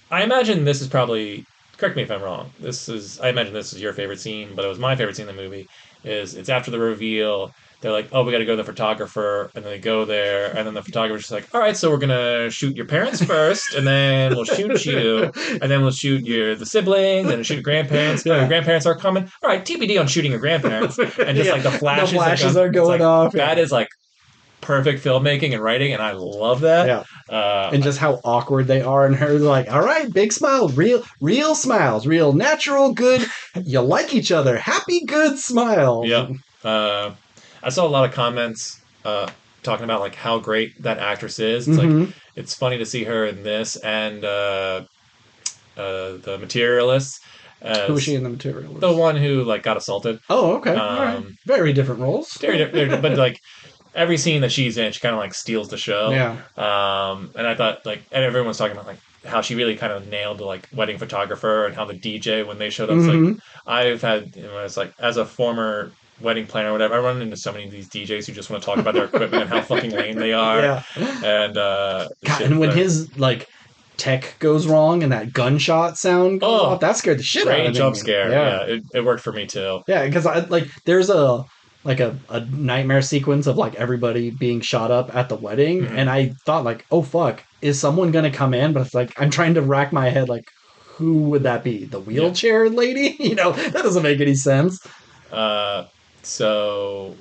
I imagine this is probably. Correct me if I'm wrong. I imagine this is your favorite scene, but it was my favorite scene in the movie. It's after the reveal. They're like, oh, we got to go to the photographer, and then they go there, and then the photographer's just like, all right, so we're gonna shoot your parents first, and then we'll shoot you, and then we'll shoot the siblings, and we'll shoot your grandparents. Yeah. Your grandparents are coming. All right, TBD on shooting your grandparents, and just like the flashes are going off. That is like perfect filmmaking and writing, and I love that. Yeah. And just how awkward they are, and her like, all right, big smile, real smiles, real natural, good. You like each other, happy, good smile. Yep. I saw a lot of comments talking about like how great that actress is. It's like it's funny to see her in this and the Materialists. Who was she in the Materialists? The one who like got assaulted. Oh, okay. All right. Very different roles. But like every scene that she's in, she kind of like steals the show. Yeah. And I thought like, and everyone was talking about like how she really kind of nailed the like wedding photographer and how the DJ when they showed up. It's like I've had, it's like as a former wedding planner or whatever, I run into so many of these DJs who just want to talk about their equipment and how fucking lame they are. Yeah. And God, and when his like tech goes wrong and that gunshot sound goes off, that scared the shit out of me. Great jump scare. Yeah, it worked for me too. Yeah, because I like there's a nightmare sequence of like everybody being shot up at the wedding, and I thought like, oh fuck, is someone gonna come in? But it's like I'm trying to rack my head like, who would that be? The wheelchair lady? You know, that doesn't make any sense. So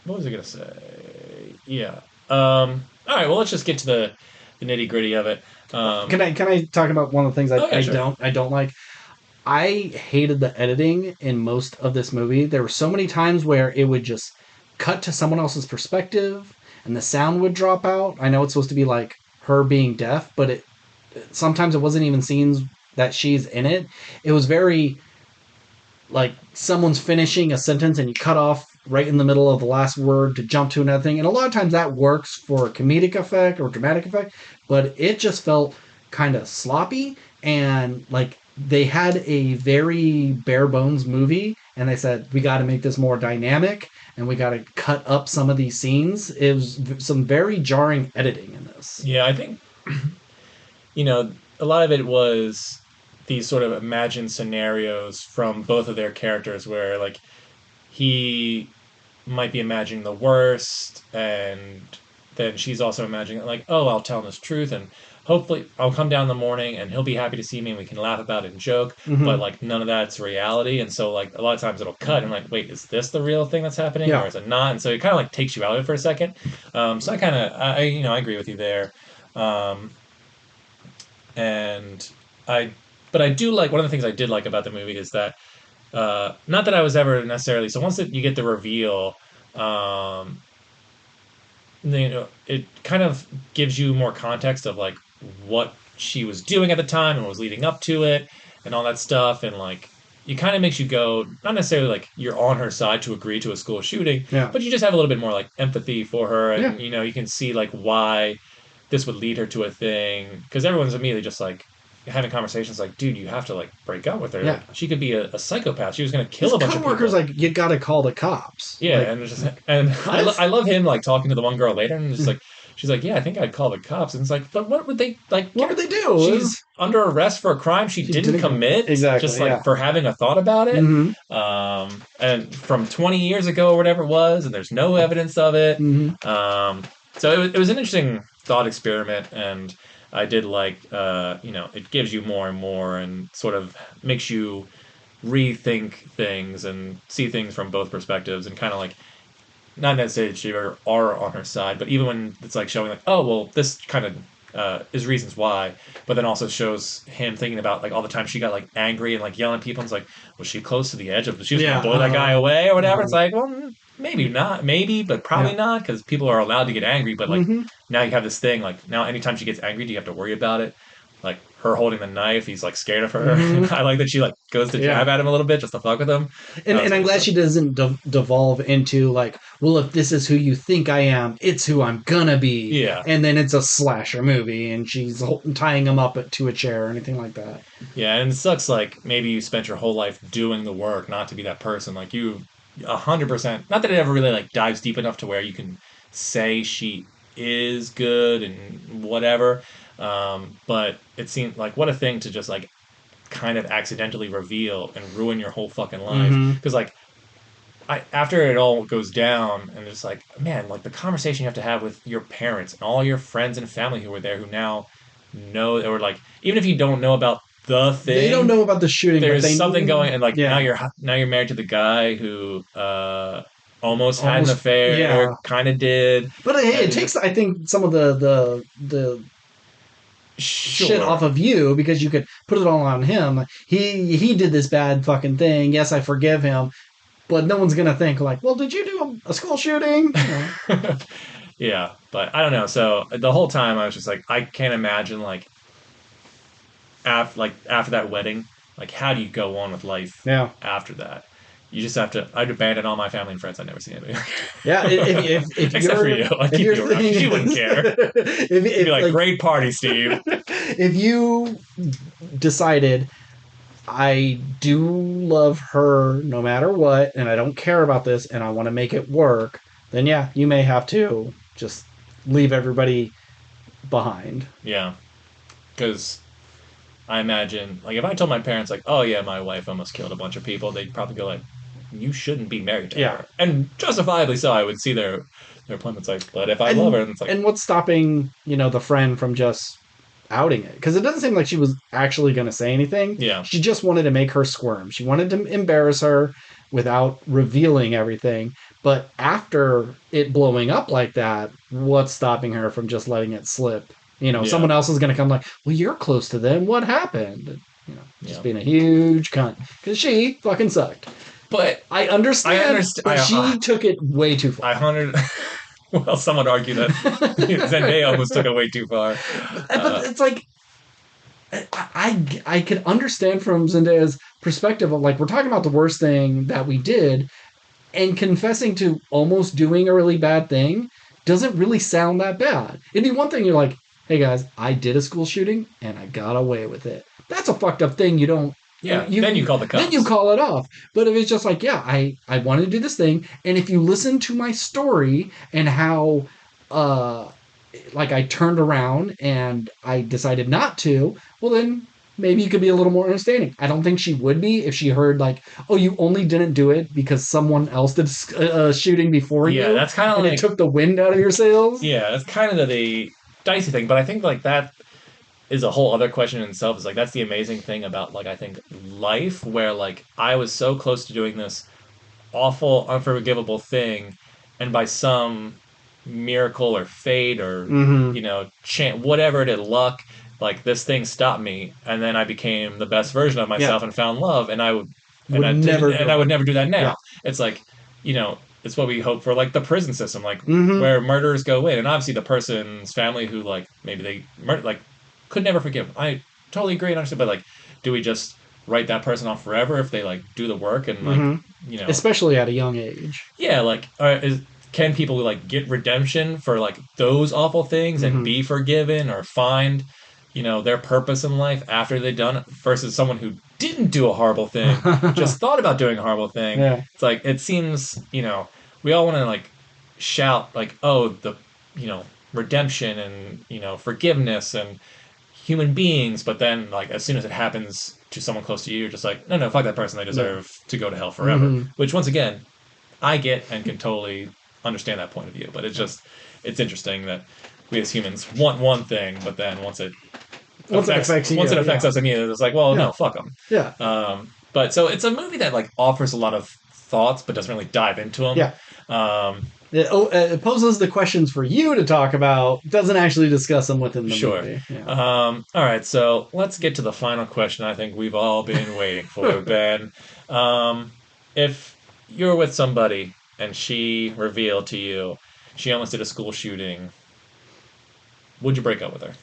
what was I gonna say? Yeah. All right. Well, let's just get to the nitty gritty of it. Can I talk about one of the things sure. I don't like? I hated the editing in most of this movie. There were so many times where it would just cut to someone else's perspective and the sound would drop out. I know it's supposed to be like her being deaf, but sometimes it wasn't even scenes that she's in it. It was very like someone's finishing a sentence and you cut off right in the middle of the last word to jump to another thing. And a lot of times that works for a comedic effect or dramatic effect, but it just felt kind of sloppy and like they had a very bare bones movie and they said, we got to make this more dynamic and we got to cut up some of these scenes. It was some very jarring editing in this. Yeah, I think, a lot of it was these sort of imagined scenarios from both of their characters where like he might be imagining the worst and then she's also imagining like, oh, I'll tell him this truth and hopefully I'll come down in the morning and he'll be happy to see me and we can laugh about it and joke, but like none of that's reality. And so like a lot of times it'll cut and like, wait, is this the real thing that's happening or is it not? And so it kind of like takes you out of it for a second. So I agree with you there. But I do like, one of the things I did like about the movie is that, not that I was ever necessarily, so once you get the reveal, it kind of gives you more context of like what she was doing at the time and what was leading up to it and all that stuff. And like, it kind of makes you go, not necessarily like you're on her side to agree to a school shooting, but you just have a little bit more like empathy for her. And, you can see like why this would lead her to a thing. Cause everyone's immediately just like, having conversations like, dude, you have to like break up with her. Yeah. She could be a psychopath. She was going to kill a bunch of people. Coworkers like, you got to call the cops. Yeah, like, and I love him like talking to the one girl later, and just like she's like, yeah, I think I'd call the cops, and it's like, but what would they like? What would they do? She's under arrest for a crime she didn't commit, exactly, just like for having a thought about it, and from 20 years ago or whatever it was, and there's no evidence of it. So it was an interesting thought experiment, and I did like, it gives you more and more and sort of makes you rethink things and see things from both perspectives and kind of like, not necessarily that she are on her side, but even when it's like showing like, oh, well, this kind of is reasons why, but then also shows him thinking about like all the time she got like angry and like yelling at people and it's like, was she close to the edge of, she was going to blow that guy away or whatever? It's like, well, maybe not, maybe, but probably Yeah. not because people are allowed to get angry. But like Mm-hmm. now you have this thing like now anytime she gets angry, do you have to worry about it? Like her holding the knife, he's like scared of her. Mm-hmm. I like that she like goes to Yeah. jab at him a little bit just to fuck with him. And That's I'm good glad stuff. she doesn't devolve into like, well, if this is who you think I am, it's who I'm gonna be, Yeah, and then it's a slasher movie, and she's tying him up to a chair or anything like that. yeah, and it sucks. Like maybe you spent your whole life doing the work not to be that person. Like you, 100%. Not that it ever really like dives deep enough to where you can say she is good and whatever. But it seemed like what a thing to just like kind of accidentally reveal and ruin your whole fucking life. Mm-hmm. Because like I after it all goes down and it's like man, like the conversation you have to have with your parents and all your friends and family who were there who now know or like even if you don't know about the They don't thing, know about the shooting, but there's they, something going and like yeah, now you're married to the guy who almost had an almost, affair, yeah. kind of did. But hey, And it it's takes, just I think, some of the shit off sure. of you because you could put it all on him. He did this bad fucking thing. Yes, I forgive him, but no one's gonna think like, well, did you do a school shooting? You know? Yeah, but I don't know. So the whole time I was just like I can't imagine after that wedding, like how do you go on with life Yeah, after that? You just have to. I'd abandon all my family and friends. I'd never see anybody, yeah. If except for your you. I'd if keep your you around thing because you wouldn't is care. You'd be if like, like "Great party, Steve." if you decided I do love her no matter what, and I don't care about this, and I want to make it work, then yeah, you may have to just leave everybody behind. Yeah, because I imagine, like, if I told my parents, like, "Oh yeah, my wife almost killed a bunch of people," they'd probably go like, "You shouldn't be married to Yeah, her," and justifiably so. I would see their point. It's like, but if I love and her, and it's like, what's stopping the friend from just outing it? Because it doesn't seem like she was actually going to say anything. yeah, She just wanted to make her squirm. She wanted to embarrass her without revealing everything. But after it blowing up like that, what's stopping her from just letting it slip? yeah, Someone else is going to come like, well, you're close to them. What happened? Just yeah. being a huge cunt because she fucking sucked. But I I understand, understand. but she took it way too I far. hundred. Well, some would argue that Zendaya almost took it way too far. But it's like I could understand from Zendaya's perspective of like we're talking about the worst thing that we did, and confessing to almost doing a really bad thing doesn't really sound that bad. It'd be one thing you're like, hey guys, I did a school shooting and I got away with it. That's a fucked up thing. You don't. Yeah, then you You call the then you cops. call it off. But if it's just like, yeah, I wanted to do this thing, and if you listen to my story and how uh like I turned around and I decided not to, well then maybe you could be a little more understanding. I don't think she would be if she heard like, oh, you only didn't do it because someone else did shooting before Yeah, you, that's kind of and it like took the wind out of your sails. yeah, that's kind of the dicey thing. But I think like that is a whole other question in itself. Is like that's the amazing thing about like I think life, where like I was so close to doing this awful, unforgivable thing, and by some miracle or fate or Mm-hmm. chance, whatever it is, luck, like this thing stopped me, and then I became the best version of Yeah, myself and found love, and I would, and would I didn't, never and go I would back. never do that Yeah. now. It's like, it's what we hope for, like the prison system, like Mm-hmm. where murderers go in, and obviously the person's family who like maybe they murder, like could never forgive. I totally agree and understand, but like, do we just write that person off forever if they like do the work and like Mm-hmm. you know Especially at a young age. yeah, like, can people like get redemption for like those awful things and Mm-hmm. be forgiven or find, their purpose in life after they've done it versus someone who didn't do a horrible thing, just thought about doing a horrible thing. Yeah. It's like, it seems, we all want to like shout like, oh, redemption and, forgiveness and human beings, but then like as soon as it happens to someone close to you, you're just like, no, no, fuck that person. They No. deserve to go to hell forever. Mm-hmm. Which once again, I get and can totally understand that point of view. But Yeah. it's interesting that we as humans want one thing, but then Once it affects you, once it affects yeah. us immediately, it's like, well, Yeah. no, fuck them. Yeah. But so it's a movie that like offers a lot of thoughts, but doesn't really dive into them. Yeah. Um, It poses the questions for you to talk about, doesn't actually discuss them within the sure. movie. Yeah. All right, so let's get to the final question I think we've all been waiting for, Ben. If you're with somebody and she revealed to you she almost did a school shooting, would you break up with her?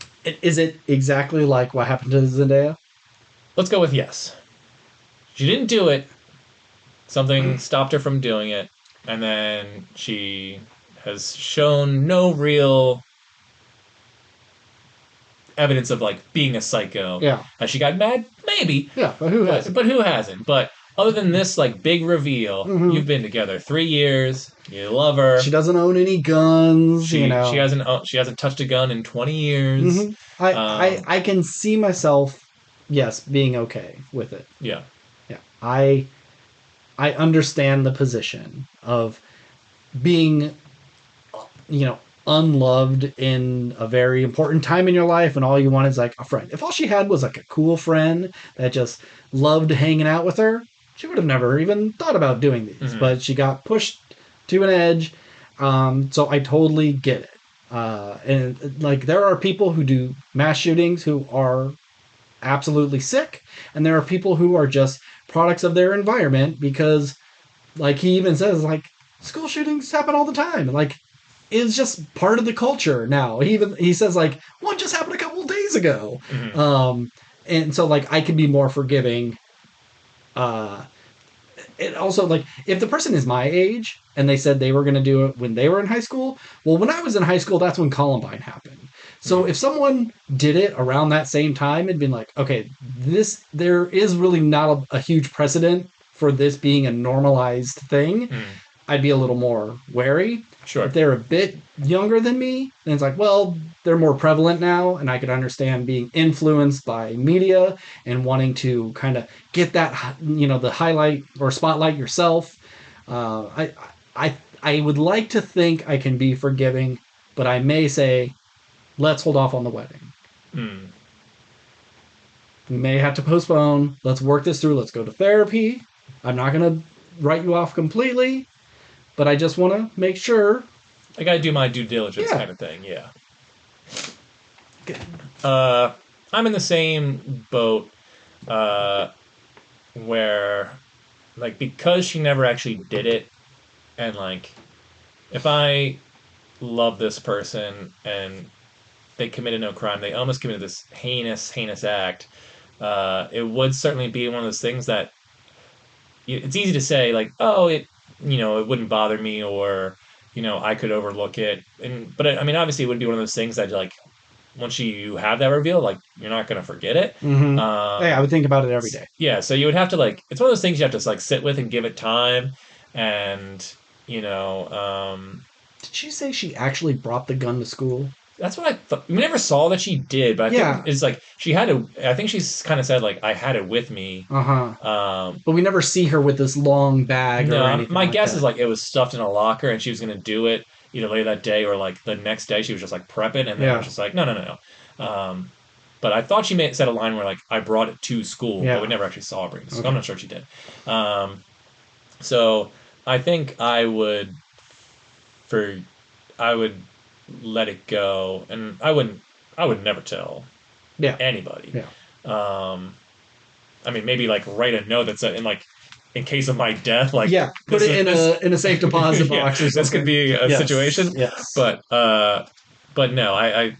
Is it exactly like what happened to Zendaya? Let's go with yes. She didn't do it. Something stopped her from doing it, and then she has shown no real evidence of like being a psycho. Yeah. Has she got mad? Maybe. Yeah, but who But hasn't? but who hasn't? But other than this like big reveal, Mm-hmm. you've been together 3 years. You love her. She doesn't own any guns, you She know. hasn't touched a gun in 20 years. Mm-hmm. I, I Um, I can see myself, yes, being okay with it. yeah. Yeah. I understand the position of being, unloved in a very important time in your life and all you want is like a friend. If all she had was like a cool friend that just loved hanging out with her, she would have never even thought about doing these. Hmm. But she got pushed to an edge. So I totally get it. And like there are people who do mass shootings who are absolutely sick, and there are people who are just products of their environment because, like he even says, like school shootings happen all the time. Like is just part of the culture now. He says like one just happened a couple of days ago, Hmm. and so like I could be more forgiving. Uh, it also like if the person is my age and they said they were going to do it when they were in high school, well, when I was in high school, that's when Columbine happened. So Hmm. if someone did it around that same time, it'd been like, okay, this there is really not a huge precedent for this being a normalized thing. Hmm. I'd be a little more wary. If Sure. they're a bit younger than me, then it's like, well, they're more prevalent now, and I could understand being influenced by media and wanting to kind of get that, the highlight or spotlight yourself. I would like to think I can be forgiving, but I may say, let's hold off on the wedding. Hmm. We may have to postpone. Let's work this through. Let's go to therapy. I'm not going to write you off completely, but I just want to make sure. I gotta do my due diligence Yeah. kind of thing. Yeah. Uh, I'm in the same boat. Uh, where like because she never actually did it, and like if I love this person and they committed no crime, they almost committed this heinous act. It would certainly be one of those things that it's easy to say like, oh, it wouldn't bother me, or I could overlook it, and but I mean, obviously, it would be one of those things that like once you have that reveal, like you're not gonna forget it. Mm-hmm. Yeah, I Um, would think about it every day. yeah, so you would have to like it's one of those things you have to like sit with and give it time, and you know, Did she say she actually brought the gun to school? that's what I thought. We never saw that she did, but I think Yeah. it's like she had to. I think she's kind of said like I had it with me. Uh huh. Um, But we never see her with this long bag no, or anything my like guess is that. like it was stuffed in a locker, and she was gonna do it either later that day or like the next day. She was just like prepping, and then it was Yeah. just like no. But I thought said a line where like I brought it to school, but we Yeah. never actually saw her bring it to school. I'm Okay. not sure if she did. Um, So I think for I would let it go, and I would never tell Yeah. anybody. Yeah. Um, I mean, maybe like write a note that's in like in case of my death, like Yeah. Put this it is in this a safe deposit yeah, box or this could something. be a Yes. situation, Yes. but uh, but no, I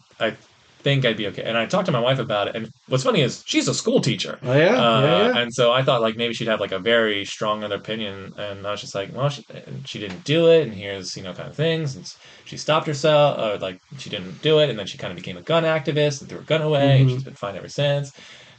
think I'd be okay. And I talked to my wife about it, and what's funny is she's a school teacher, Oh yeah. Yeah. Yeah. and so I thought like maybe she'd have like a very strong other opinion, and I was just like, well, she didn't do it, and here's kind of things, and she stopped herself, or like she didn't do it, and then she kind of became a gun activist and threw her gun away, and Mm-hmm. she's been fine ever since.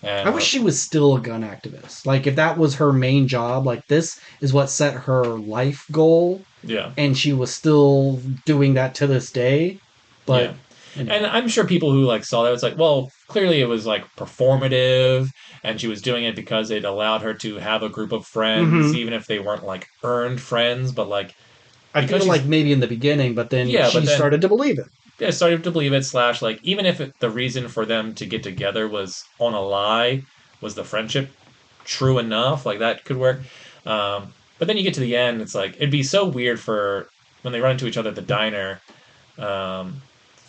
I And wish she was still a gun activist. Like if that was her main job, like this is what set her life goal, yeah, and she was still doing that to this day. But yeah. And anyway. I'm sure people who like saw that, it's like, well, clearly it was like performative, and she was doing it because it allowed her to have a group of friends, Mm-hmm. even if they weren't like earned friends, but like I because feel she's like maybe in the beginning, but then yeah, she but then started to believe it. yeah, started to believe it. Slash, like even if the reason for them to get together was on a lie, was the friendship true enough? Like that could work. But then you get to the end, it's like it'd be so weird for when they run into each other at the diner, um,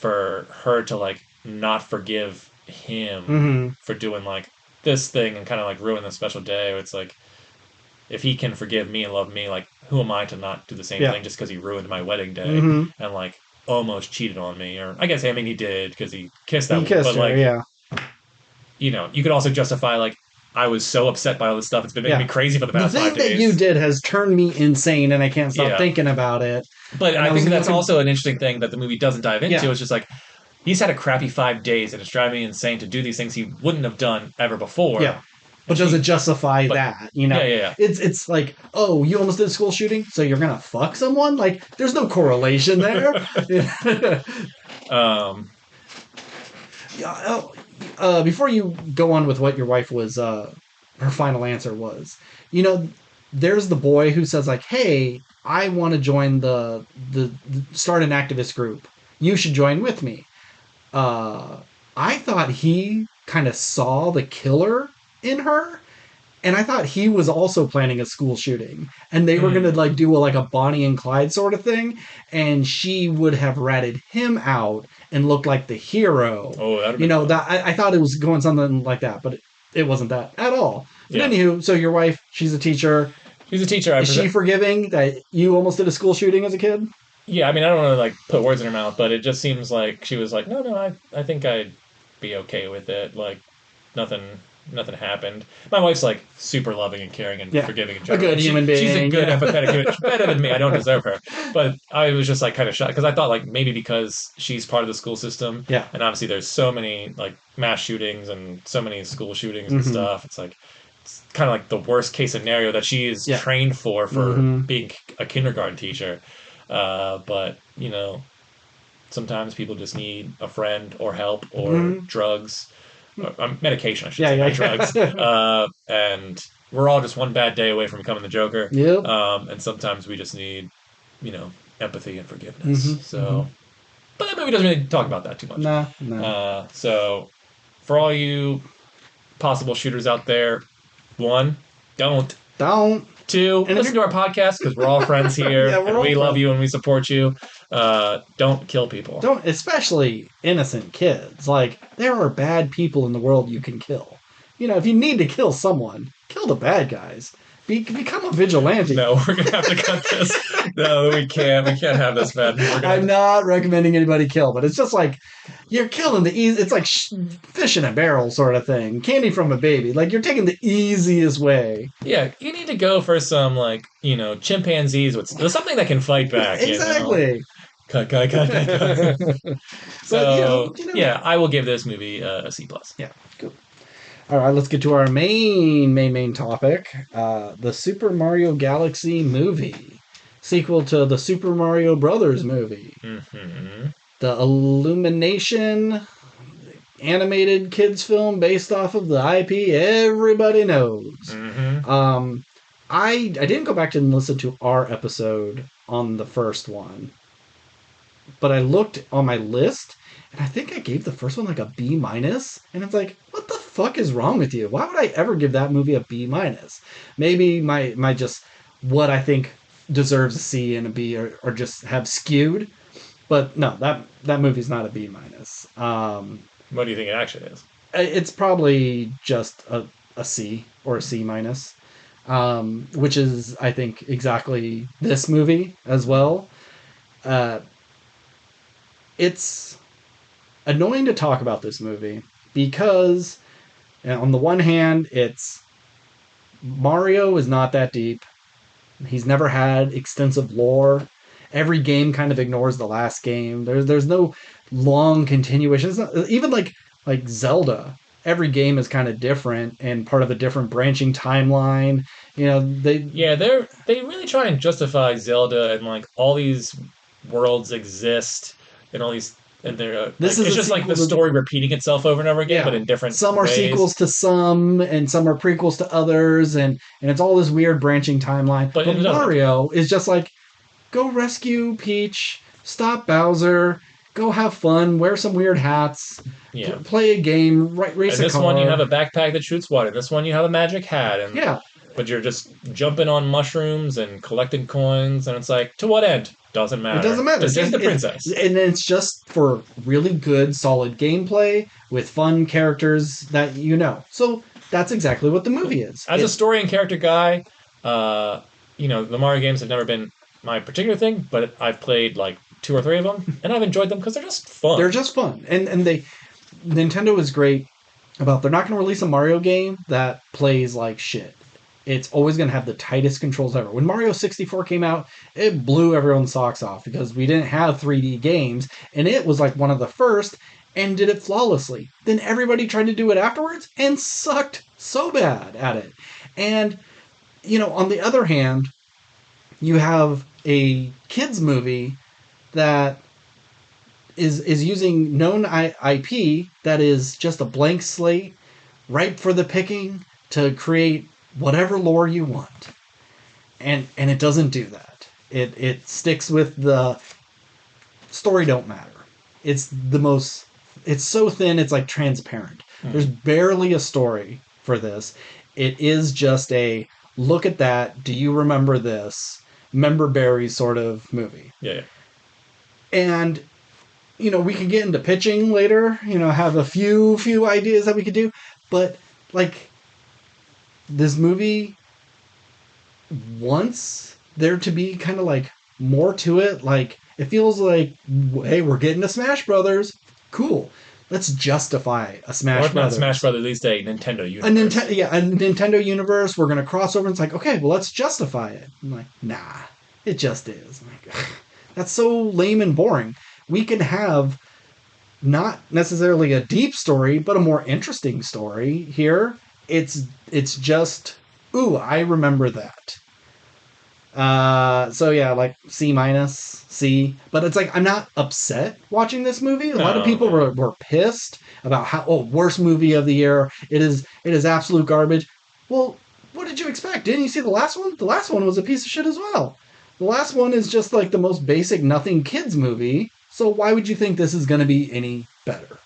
for her to like not forgive him Mm-hmm. for doing like this thing and kind of like ruin the special day. Or it's like if he can forgive me and love me, like who am I to not do the same thing just because he ruined my wedding day Mm-hmm. and like almost cheated on me? Or I guess I mean he did because he kissed that He woman, kissed but her, like yeah. you could also justify like I was so upset by all this stuff. It's been making me crazy for the The past thing 5 days. that you did has turned me insane, and I can't stop Yeah. thinking about it. But And I I was think that's looking, also an interesting thing that the movie doesn't dive into. yeah, It's just like he's had a crappy 5 days and it's driving me insane to do these things he wouldn't have done ever before. yeah. But And does it she, justify but that? yeah, yeah, yeah. It's like, oh, you almost did a school shooting, so you're gonna fuck someone? Like, there's no correlation there. Um, Yeah. Before you go on with what your wife was, her final answer was, you know, there's the boy who says like, "Hey, I want to join the start an activist group. You should join with me." Uh, I thought he kind of saw the killer in her, and I thought he was also planning a school shooting, and they were gonna hmm. like do like a Bonnie and Clyde sort of thing, and she would have ratted him out and looked like the hero. Oh, that'd have been fun. That I thought it was going something like that, but it wasn't that at all. But Yeah. anywho, so your wife, she's a teacher. She's a teacher. Is she forgiving that you almost did a school shooting as a kid? Yeah, I mean, I don't want to like put words in her mouth, but it just seems like she was like, no, no, I think I'd be okay with it. Like, nothing, nothing happened. My wife's like super loving and caring and Yeah, forgiving and a general. good human being. She's a good, Yeah. empathetic human. She's better than me. I don't deserve her, but I was just like kind of shocked because I thought like maybe because she's part of the school system, Yeah. and obviously there's so many like mass shootings and so many school shootings and Mm-hmm. stuff. It's like it's kind of like the worst case scenario that she is Yeah. trained for Mm-hmm. being a kindergarten teacher. But sometimes people just need a friend or help or Mm-hmm. drugs, or, medication, I should Yeah, say, yeah, not drugs. yeah. And we're all just one bad day away from becoming the Joker. Yep. And sometimes we just need, empathy and Mm-hmm. forgiveness. Mm-hmm. So, but that movie doesn't really talk about that too much. Nah, no. So, for all you possible shooters out there, one, don't. Don't. Two, And listen to our podcast because we're all friends here yeah, we're and all we love friends. you and we support you. Don't kill people. Don't, especially innocent kids. Like, there are bad people in the world you can kill. If you need to kill someone, kill the bad guys. Become a vigilante. No, we're gonna have to cut this. No, we can't. We can't have this, man. I'm not recommending anybody kill, but it's just like you're killing the easy. It's like fish in a barrel sort of thing. Candy from a baby. Like you're taking the easiest way. Yeah, you need to go for some like chimpanzees with something that can fight back. Exactly. Cut, cut, cut, cut, cut. But So yeah, I will give this movie a C plus. Yeah, cool. All right, let's get to our main topic. The Super Mario Galaxy movie. Sequel to the Super Mario Brothers movie. Mm-hmm. The Illumination animated kids film based off of the IP everybody knows. Mm-hmm. I didn't go back and listen to our episode on the first one, but I looked on my list and I think I gave the first one like a B minus, and it's like, what the fuck is wrong with you? Why would I ever give that movie a B minus? Maybe my just what I think deserves a C and a B or just have skewed, but no, that movie's not a B minus. What do you think it actually is? It's probably just a C or a C minus, which is I think exactly this movie as well. It's annoying to talk about this movie because on the one hand, it's Mario is not that deep. He's never had extensive lore. Every game kind of ignores the last game. There's no long continuation. It's not, even like Zelda. Every game is kind of different and part of a different branching timeline. They really try and justify Zelda and like all these worlds exist and all these and they're this like, is it's just like the story repeating itself over and over again, but in different some are ways. sequels to some and some are prequels to others, and it's all this weird branching timeline. But Mario is just like, go rescue Peach, stop Bowser, go have fun, wear some weird hats, play a game, race a car. And this one you have a backpack that shoots water. This one you have a magic hat, and but you're just jumping on mushrooms and collecting coins, and it's like, to what end? Doesn't matter. It doesn't matter. Just save the princess. And it's just for really good, solid gameplay with fun characters that you know. So that's exactly what the movie is. As a story and character guy, The Mario games have never been my particular thing, but I've played like two or three of them, and I've enjoyed them because they're just They're fun. just fun, and Nintendo is great about they're not going to release a Mario game that plays like shit. It's always going to have the tightest controls ever. When Mario 64 came out, it blew everyone's socks off because we didn't have 3D games, and it was like one of the first and did it flawlessly. Then everybody tried to do it afterwards and sucked so bad at it. And, on the other hand, you have a kids movie that is using known IP that is just a blank slate, ripe for the picking to create whatever lore you want, and it doesn't do that. It sticks with the story. Don't matter. It's the most. It's so thin. It's like transparent. There's barely a story for this. It is just a look at that. Do you remember this? Member Berry sort of movie. Yeah. And we can get into pitching later, have a few ideas that we could do, but like this movie wants there to be kind of like more to it. Like it feels like, hey, we're getting to Smash Brothers. Cool. Let's justify a Smash Brothers. Or if not Smash Brothers, at least a Nintendo universe. A Nintendo universe. We're going to cross over. And it's like, okay, well, let's justify it. I'm like, nah, it just is. I'm like, that's so lame and boring. We can have not necessarily a deep story, but a more interesting story here. It's just, ooh, I remember that. So yeah, like C minus, C. But it's like I'm not upset watching this movie. A lot of people were pissed about how worst movie of the year. It is absolute garbage. Well, what did you expect? Didn't you see the last one? The last one was a piece of shit as well. The last one is just like the most basic nothing kids movie. So why would you think this is going to be any better?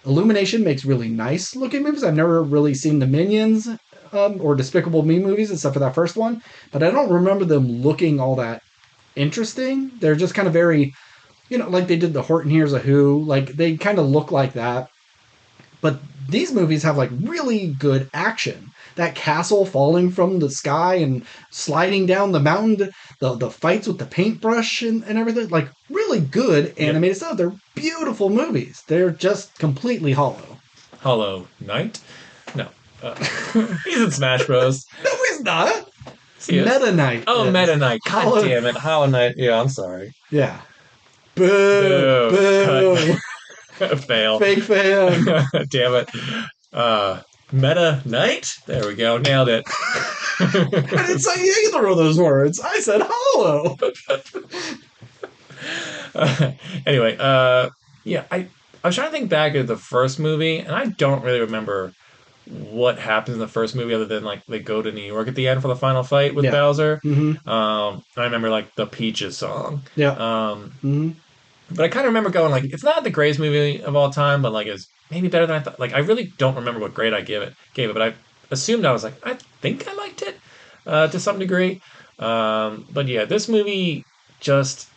Illumination makes really nice looking movies. I've never really seen the Minions or Despicable Me movies except for that first one, but I don't remember them looking all that interesting. They're just kind of very, like they did the Horton Hears a Who. Like they kind of look like that. But these movies have like really good action. That castle falling from the sky and sliding down the mountain, the fights with the paintbrush and everything, like really good animated stuff. They're beautiful movies. They're just completely hollow. Hollow Knight? No. He's in Smash Bros. No, he's not. Meta Knight. Oh, Meta Knight. God damn it. Hollow Knight. Yeah, I'm sorry. Yeah. Boo. Boo. Fail. Fake fan. Damn it. Meta Knight? There we go. Nailed it. I didn't say either of those words. I said hollow. Anyway, yeah, I was trying to think back at the first movie, and I don't really remember what happens in the first movie other than like they go to New York at the end for the final fight with Bowser. Mm-hmm. I remember like the Peaches song. Yeah. But I kind of remember going like, it's not the greatest movie of all time, but like it's maybe better than I thought. Like I really don't remember what grade I gave it, but I assumed I was like, I think I liked it to some degree. But yeah, this movie just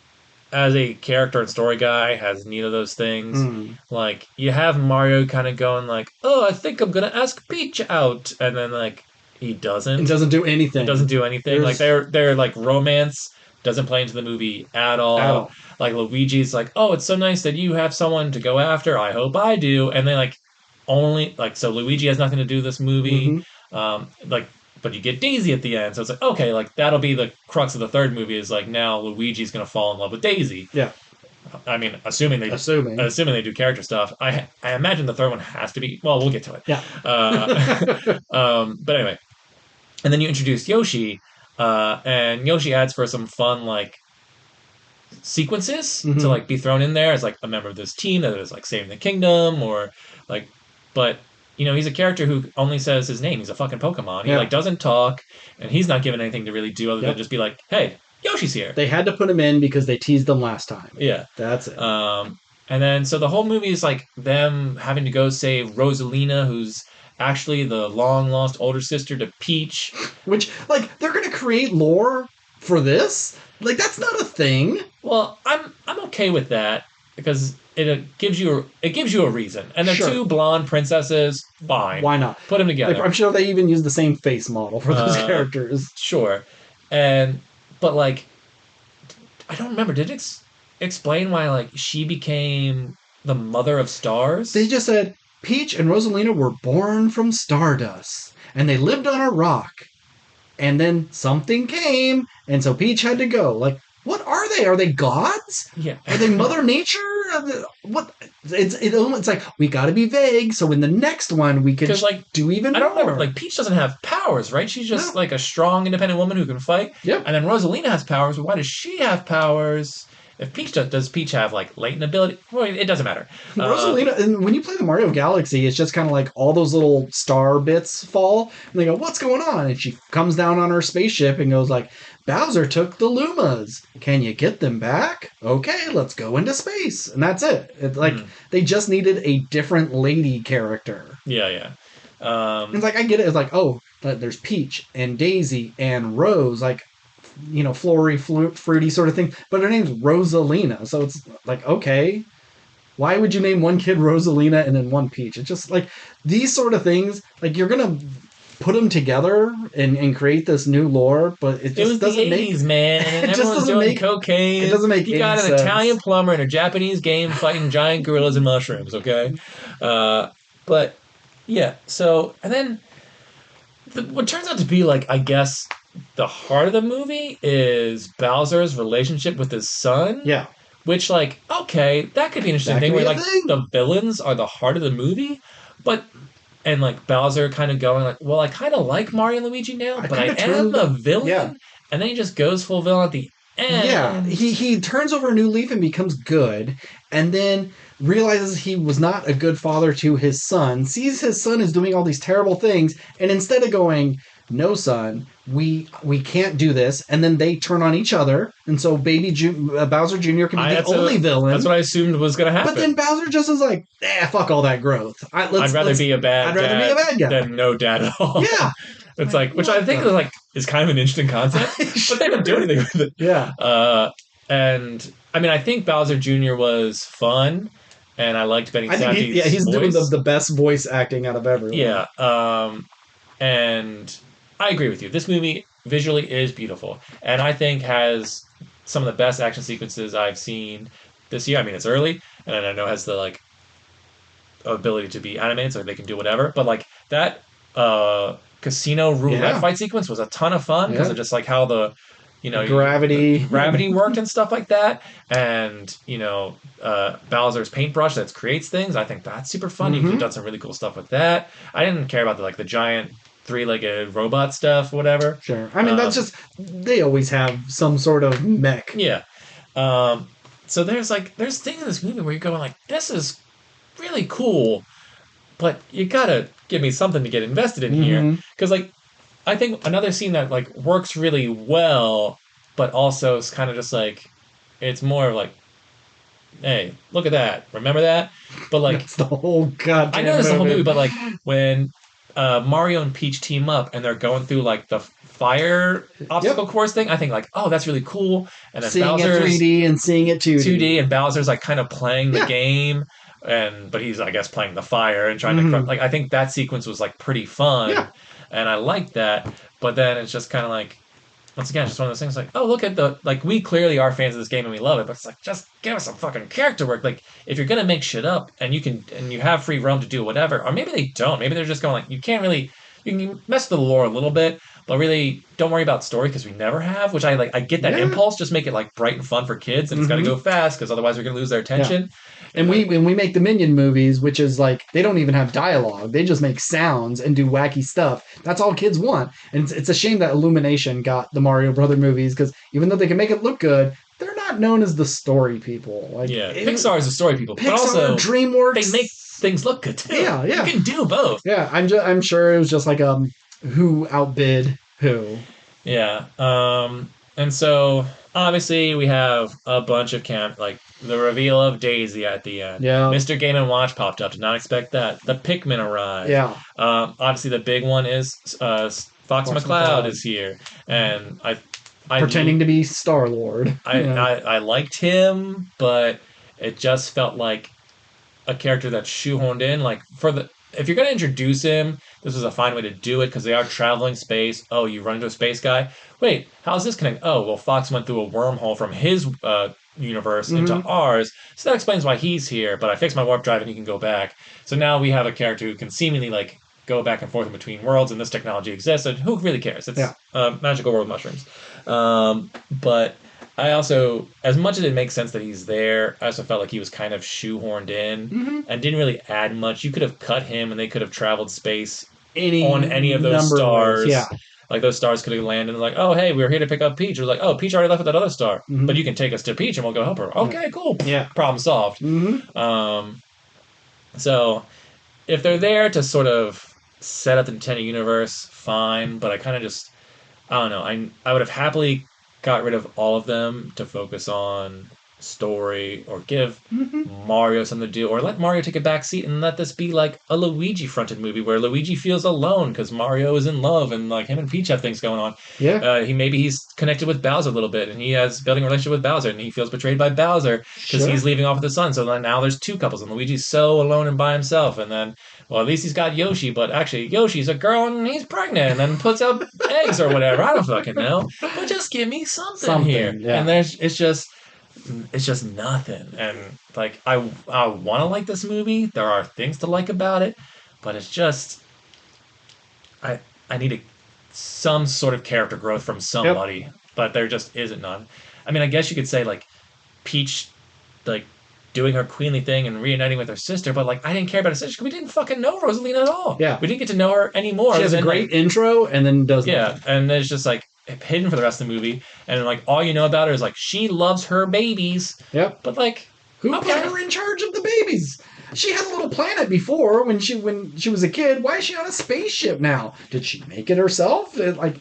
as a character and story guy has neither of those things. Like you have Mario kind of going like, oh, I think I'm gonna ask Peach out, and then like he doesn't. It doesn't do anything. It doesn't do anything. Like they're like romance doesn't play into the movie at all. Like Luigi's like, oh, it's so nice that you have someone to go after. I hope I do. And they like only like so Luigi has nothing to do with this movie. But you get Daisy at the end, so it's like okay, like that'll be the crux of the third movie. Is like now Luigi's gonna fall in love with Daisy. Yeah. I mean, assuming they do character stuff. I imagine the third one has to be. Well, we'll get to it. Yeah. But anyway, and then you introduce Yoshi, and Yoshi adds for some fun like sequences to like be thrown in there as like a member of this team that is like saving the kingdom or like, but. He's a character who only says his name. He's a fucking Pokemon. He like doesn't talk, and he's not given anything to really do other than just be like, "Hey, Yoshi's here." They had to put him in because they teased him last time. Yeah, that's it. And then so the whole movie is like them having to go save Rosalina, who's actually the long lost older sister to Peach. Which like they're gonna create lore for this? Like that's not a thing. Well, I'm okay with that because it gives you a reason. And they're two blonde princesses. Fine, why not? Put them together. Like, I'm sure they even use the same face model for those characters. Sure, but like, I don't remember. Did it explain why like she became the mother of stars? They just said Peach and Rosalina were born from stardust, and they lived on a rock. And then something came, and so Peach had to go. Like, what are they? Are they gods? Yeah. Are they Mother Nature? What? It's like, we got to be vague, so in the next one we can like, do even more. I don't remember. Like, Peach doesn't have powers, right? She's just like a strong, independent woman who can fight. Yep. And then Rosalina has powers. Why does she have powers? If Peach does Peach have like latent ability? Well, it doesn't matter. Rosalina, and when you play the Mario Galaxy, it's just kind of like all those little star bits fall, and they go, "What's going on?" And she comes down on her spaceship and goes like, "Bowser took the Lumas. Can you get them back? Okay, let's go into space." And that's it. It's like they just needed a different lady character. Yeah. It's like, I get it. It's like, oh, there's Peach and Daisy and Rose, like, you know, flory, fruity sort of thing. But her name's Rosalina, so it's like, okay, why would you name one kid Rosalina and then one Peach? It's just like these sort of things. Like, you're gonna put them together and create this new lore, but it just doesn't make sense, man. It just doesn't doing make cocaine. It doesn't make. You got an sense. Italian plumber in a Japanese game fighting giant gorillas and mushrooms. Okay, but yeah. So and then what turns out to be like, I guess, the heart of the movie is Bowser's relationship with his son. Yeah. Which, like, okay, that could be an interesting thing where, like, the villains are the heart of the movie, and, like, Bowser kind of going, like, well, I kind of like Mario and Luigi now, but I am the villain. Yeah. And then he just goes full villain at the end. Yeah. He turns over a new leaf and becomes good, and then realizes he was not a good father to his son, sees his son is doing all these terrible things, and instead of going, "No, son, we can't do this," and then they turn on each other, and so Bowser Jr. can be the only villain. That's what I assumed was going to happen. But then Bowser just is like, fuck all that growth. I'd rather be a bad guy than no dad at all. Yeah. It's like, which I think is kind of an interesting concept, but they don't do anything with it. Yeah. And I mean, I think Bowser Jr. was fun, and I liked Benny Safdie's he's voice. doing the best voice acting out of everyone. Yeah. And I agree with you. This movie visually is beautiful, and I think has some of the best action sequences I've seen this year. I mean, it's early, and I know it has the like ability to be animated, so they can do whatever. But like that casino roulette fight sequence was a ton of fun because of just like how the gravity worked and stuff like that, and Bowser's paintbrush that creates things. I think that's super fun. You've done some really cool stuff with that. I didn't care about the giant three-legged robot stuff, whatever. Sure. I mean, that's just, they always have some sort of mech. Yeah. So there's things in this movie where you're going like, this is really cool, but you gotta give me something to get invested in here. Because I think another scene that works really well, but also is kind of just it's more of hey, look at that. Remember that? But that's the whole goddamn I know it's the whole movie, but when Mario and Peach team up and they're going through the fire obstacle course thing, I think oh, that's really cool. And then seeing Bowser's it 3D and seeing it 2D. And Bowser's kind of playing the game, but he's I guess playing the fire and trying to I think that sequence was pretty fun, and I liked that. But then it's just kind of once again, just one of those things oh, look at the we clearly are fans of this game and we love it, but it's just give us some fucking character work. If you're gonna make shit up and you have free roam to do whatever, or maybe they don't, maybe they're just going you can mess with the lore a little bit, but really don't worry about story because we never have. Which I get that impulse. Just make it bright and fun for kids, and it's got to go fast because otherwise we're gonna lose their attention. And we make the Minion movies, which is they don't even have dialogue. They just make sounds and do wacky stuff. That's all kids want. And it's a shame that Illumination got the Mario Brother movies, because even though they can make it look good, they're not known as the story people. Pixar is the story people. Pixar, but also DreamWorks, they make things look good too. Yeah. You can do both. Yeah, I'm sure it was just who outbid who. Yeah. And so obviously we have a bunch of the reveal of Daisy at the end. Yeah. Mr. Game & Watch popped up. Did not expect that. The Pikmin arrived. Yeah. Obviously the big one is Fox McCloud is here, and I pretending to be Star-Lord. I liked him, but It just felt like a character that's shoehorned in. Like if you're gonna introduce him, this was a fine way to do it because they are traveling space. Oh, you run into a space guy. Wait, how's this connect? Oh, well, Fox went through a wormhole from his universe into ours, so that explains why he's here. But I fixed my warp drive and he can go back. So now we have a character who can seemingly like go back and forth in between worlds, and this technology exists. And who really cares? It's a magical world of mushrooms. But I also, as much as it makes sense that he's there, I also felt like he was kind of shoehorned in and didn't really add much. You could have cut him and they could have traveled space on any of those stars. Yeah. Like those stars could have landed and like, oh, hey, we're here to pick up Peach. It was like, oh, Peach already left with that other star. But you can take us to Peach and we'll go help her. Okay, cool. Yeah. Problem solved. So if they're there to sort of set up the Nintendo universe, fine. But I kind of just, I don't know. I would have happily got rid of all of them to focus on story or give Mario something to do or let Mario take a back seat and let this be like a Luigi fronted movie where Luigi feels alone because Mario is in love and like him and Peach have things going on. He's connected with Bowser a little bit and he has building a relationship with Bowser and he feels betrayed by Bowser because he's leaving off with his son. So then now there's two couples and Luigi's so alone and by himself and then well, at least he's got Yoshi, but actually Yoshi's a girl and he's pregnant and then puts out eggs or whatever. I don't fucking know. But just give me something here. Yeah. And it's just nothing. And like I want to like this movie. There are things to like about it, but it's just I need some sort of character growth from somebody, but there just isn't none. I mean, I guess you could say like Peach like doing her queenly thing and reuniting with her sister, but like I didn't care about her sister because we didn't fucking know Rosalina at all. Yeah. We didn't get to know her anymore. She has a great intro and then does nothing. And then it's just like hidden for the rest of the movie, and like all you know about her is like she loves her babies. Yep. But like who put her in charge of the babies? She had a little planet before when she was a kid. Why is she on a spaceship now? Did she make it herself? And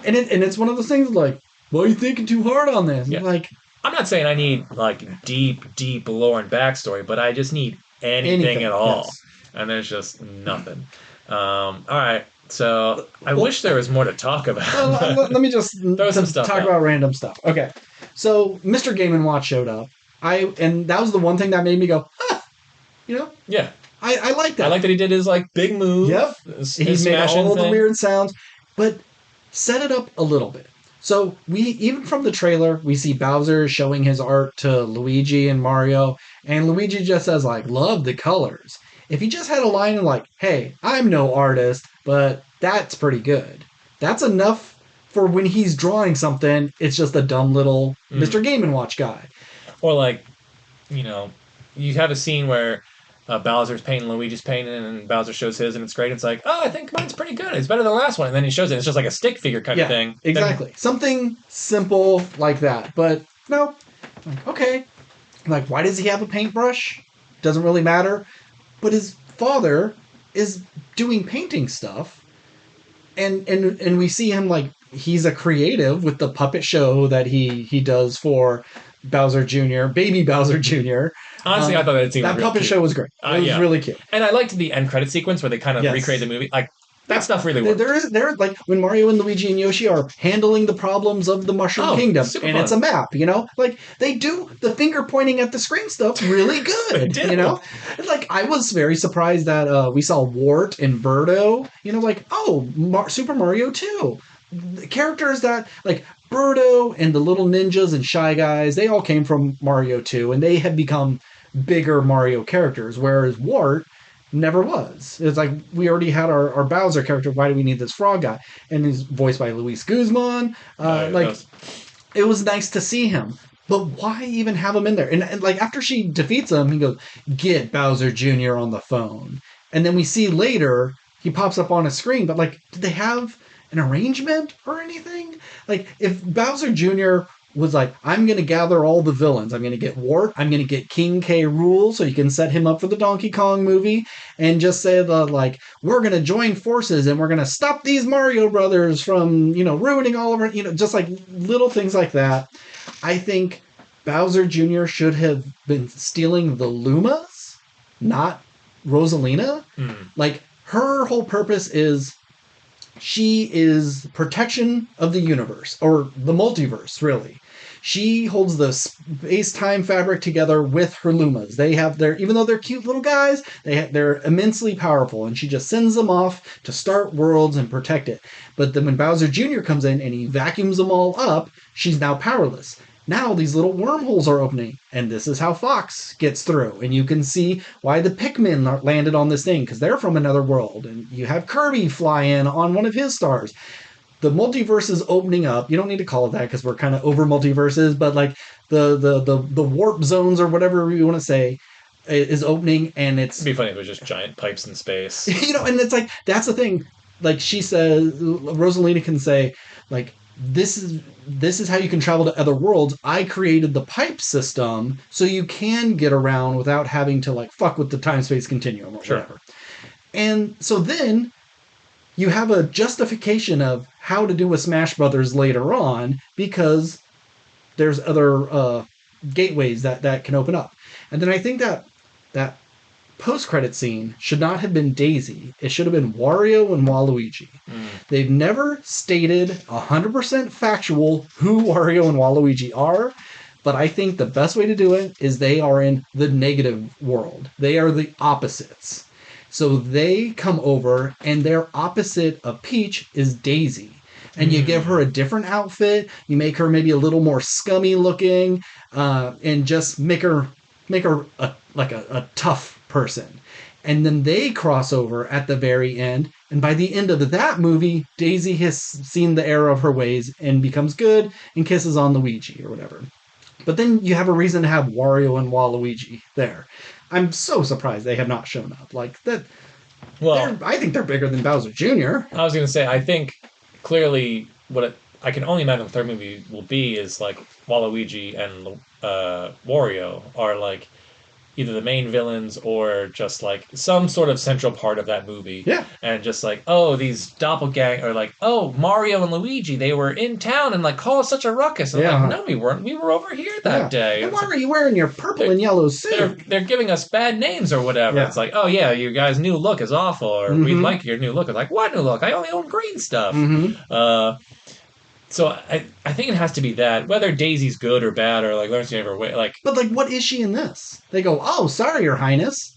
it's one of those things like, why are you thinking too hard on this? Yeah. Like, I'm not saying I need like deep lore and backstory, but I just need anything at all. Yes. And there's just nothing. All right. So I wish there was more to talk about. Let me just throw some stuff talk about random stuff. Okay. So Mr. Game & Watch showed up. And that was the one thing that made me go, you know? Yeah. I like that. I like that he did his like big move. Yep. He made all the weird sounds, but set it up a little bit. So even from the trailer, we see Bowser showing his art to Luigi and Mario, and Luigi just says like, love the colors. If he just had a line like, hey, I'm no artist, but that's pretty good. That's enough for when he's drawing something, it's just a dumb little Mr. Game & Watch guy. Or like, you know, you have a scene where Bowser's painting Luigi's painting and Bowser shows his and it's great. It's like, oh, I think mine's pretty good. It's better than the last one. And then he shows it. It's just like a stick figure kind of thing. Exactly. Then, something simple like that. But no, okay. Like, why does he have a paintbrush? Doesn't really matter. But his father is doing painting stuff. And we see him like, he's a creative with the puppet show that he does for Bowser Jr., baby Bowser Jr. Honestly, I thought that puppet show was great. It was really cute. And I liked the end credit sequence where they kind of recreate the movie. Like, that stuff really worked. There, like, when Mario and Luigi and Yoshi are handling the problems of the Mushroom Kingdom, and fun. It's a map, you know? Like, they do the finger pointing at the screen stuff really good, you know? And, like, I was very surprised that we saw Wart and Birdo, you know, like, Super Mario 2. The characters that, like, Birdo and the little ninjas and Shy Guys, they all came from Mario 2, and they had become bigger Mario characters, whereas Wart never was. It's like, we already had our Bowser character, why do we need this frog guy? And he's voiced by Luis Guzman. It was nice to see him. But why even have him in there? And like, after she defeats him, he goes, get Bowser Jr. on the phone. And then we see later, he pops up on a screen, but like, did they have an arrangement or anything? Like, if Bowser Jr. was like, I'm going to gather all the villains. I'm going to get Wart. I'm going to get King K. Rool so you can set him up for the Donkey Kong movie and just say we're going to join forces and we're going to stop these Mario brothers from, you know, ruining all of our, you know, just like little things like that. I think Bowser Jr. should have been stealing the Lumas, not Rosalina. Like, her whole purpose is she is protection of the universe, or the multiverse, really. She holds the space-time fabric together with her Lumas. They have their, even though they're cute little guys, they're immensely powerful, and she just sends them off to start worlds and protect it. But then when Bowser Jr. comes in and he vacuums them all up, she's now powerless. Now these little wormholes are opening, and this is how Fox gets through. And you can see why the Pikmin landed on this thing, because they're from another world. And you have Kirby fly in on one of his stars. The multiverse is opening up. You don't need to call it that because we're kind of over multiverses, but like the warp zones or whatever you want to say is opening, and it's... It'd be funny if it was just giant pipes in space. And it's like, that's the thing. Like she says, Rosalina can say, like, this is how you can travel to other worlds. I created the pipe system so you can get around without having to like fuck with the time-space continuum or whatever. And so then you have a justification of how to do a Smash Brothers later on because there's other gateways that can open up. And then I think that post-credit scene should not have been Daisy. It should have been Wario and Waluigi. They've never stated 100% factual who Wario and Waluigi are, but I think the best way to do it is they are in the negative world. They are the opposites. So they come over, and their opposite of Peach is Daisy. And you give her a different outfit, you make her maybe a little more scummy looking, and just make her a tough person. And then they cross over at the very end, and by the end of that movie, Daisy has seen the error of her ways and becomes good and kisses on Luigi or whatever. But then you have a reason to have Wario and Waluigi there. I'm so surprised they have not shown up. Like that. Well, I think they're bigger than Bowser Jr. I was going to say, I think clearly I can only imagine the third movie will be is like Waluigi and Wario are like either the main villains or just like some sort of central part of that movie. Yeah. And just like, oh, these doppelgang or like, oh, Mario and Luigi, they were in town and like caused such a ruckus. And like, no, we weren't. We were over here that day. And why are you wearing your purple and yellow suit? They're giving us bad names or whatever. Yeah. It's like, oh yeah, your guys' new look is awful, or we like your new look. It's like, what new look? I only own green stuff. So I think it has to be that, whether Daisy's good or bad or like learns to never wait. Like, but like, what is she in this? They go, oh, sorry, Your Highness.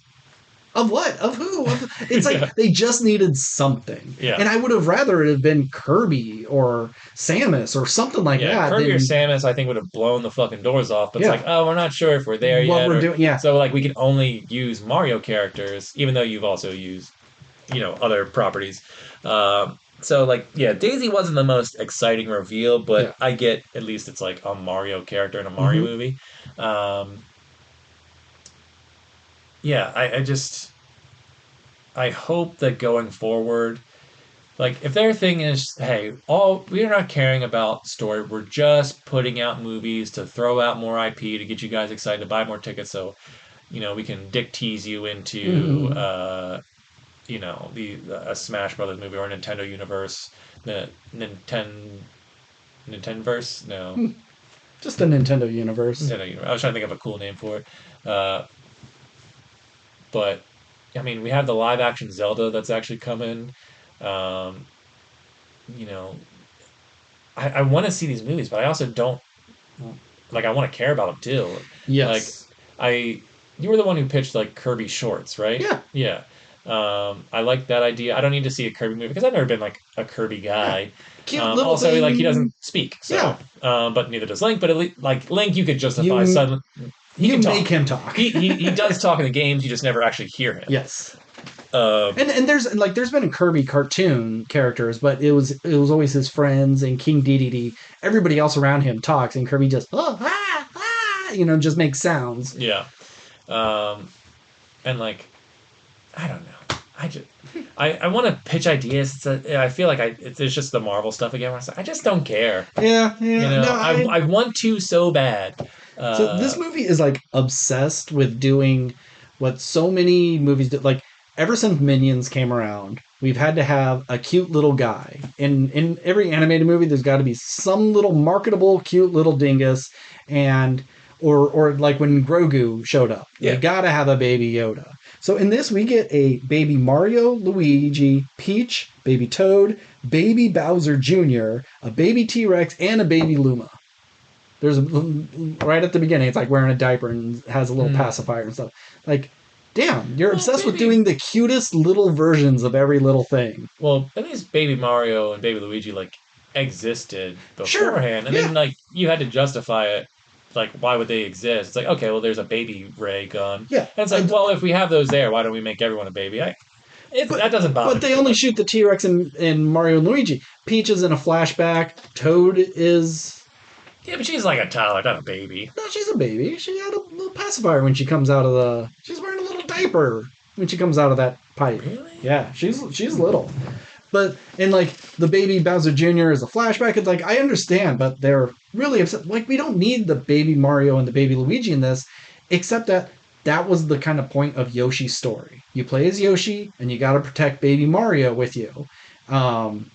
Of what? Of who? It's like they just needed something. Yeah. And I would have rather it have been Kirby or Samus or something like that. Kirby or Samus, I think, would have blown the fucking doors off. But it's like, oh, we're not sure if we're there yet. What we're doing, So like we can only use Mario characters, even though you've also used, other properties. So, like, yeah, Daisy wasn't the most exciting reveal, but I get, at least it's like a Mario character in a Mario movie. I hope that going forward, like, if their thing is, hey, we're not caring about story, we're just putting out movies to throw out more IP to get you guys excited to buy more tickets so, we can dick tease you into, a Smash Brothers movie or a Nintendo universe, the Nintendoverse? No. Just the Nintendo universe. I was trying to think of a cool name for it. But, I mean, we have the live-action Zelda that's actually coming. I want to see these movies, but I also don't, like, I want to care about them, too. Yes. Like, you were the one who pitched, like, Kirby shorts, right? Yeah. Yeah. I like that idea. I don't need to see a Kirby movie because I've never been like a Kirby guy. Yeah. Cute little also, thing. like he doesn't speak, so but neither does Link. But at least, like Link, you could justify suddenly. You can make him talk. He does talk in the games. You just never actually hear him. Yes. And there's been Kirby cartoon characters, but it was always his friends and King Dedede. Everybody else around him talks, and Kirby just just makes sounds. Yeah. And like, I don't know. I want to pitch ideas. I feel like it's just the Marvel stuff again. I just don't care. Yeah. I want to so bad. So this movie is like obsessed with doing what so many movies do. Like ever since Minions came around, we've had to have a cute little guy. In every animated movie, there's got to be some little marketable, cute little dingus, or like when Grogu showed up, you got to have a baby Yoda. So in this, we get a baby Mario, Luigi, Peach, baby Toad, baby Bowser Jr., a baby T-Rex, and a baby Luma. There's right at the beginning, it's like wearing a diaper and has a little pacifier and stuff. Like, damn, you're obsessed with doing the cutest little versions of every little thing. Well, at least Baby Mario and Baby Luigi like existed beforehand, and then like you had to justify it. Like, why would they exist? It's like, okay, well, there's a baby ray gun. Yeah. And it's like, well, if we have those there, why don't we make everyone a baby? That doesn't bother me. But they only shoot the T-Rex in Mario and Luigi. Peach is in a flashback. Toad is... Yeah, but she's like a toddler, not a baby. No, she's a baby. She had a little pacifier when she comes out of the... She's wearing a little diaper when she comes out of that pipe. Really? Yeah, she's little. But in like the baby Bowser Jr. is a flashback. It's like, I understand, but they're really upset. Like, we don't need the baby Mario and the baby Luigi in this, except that was the kind of point of Yoshi's story. You play as Yoshi, and you got to protect baby Mario with you. And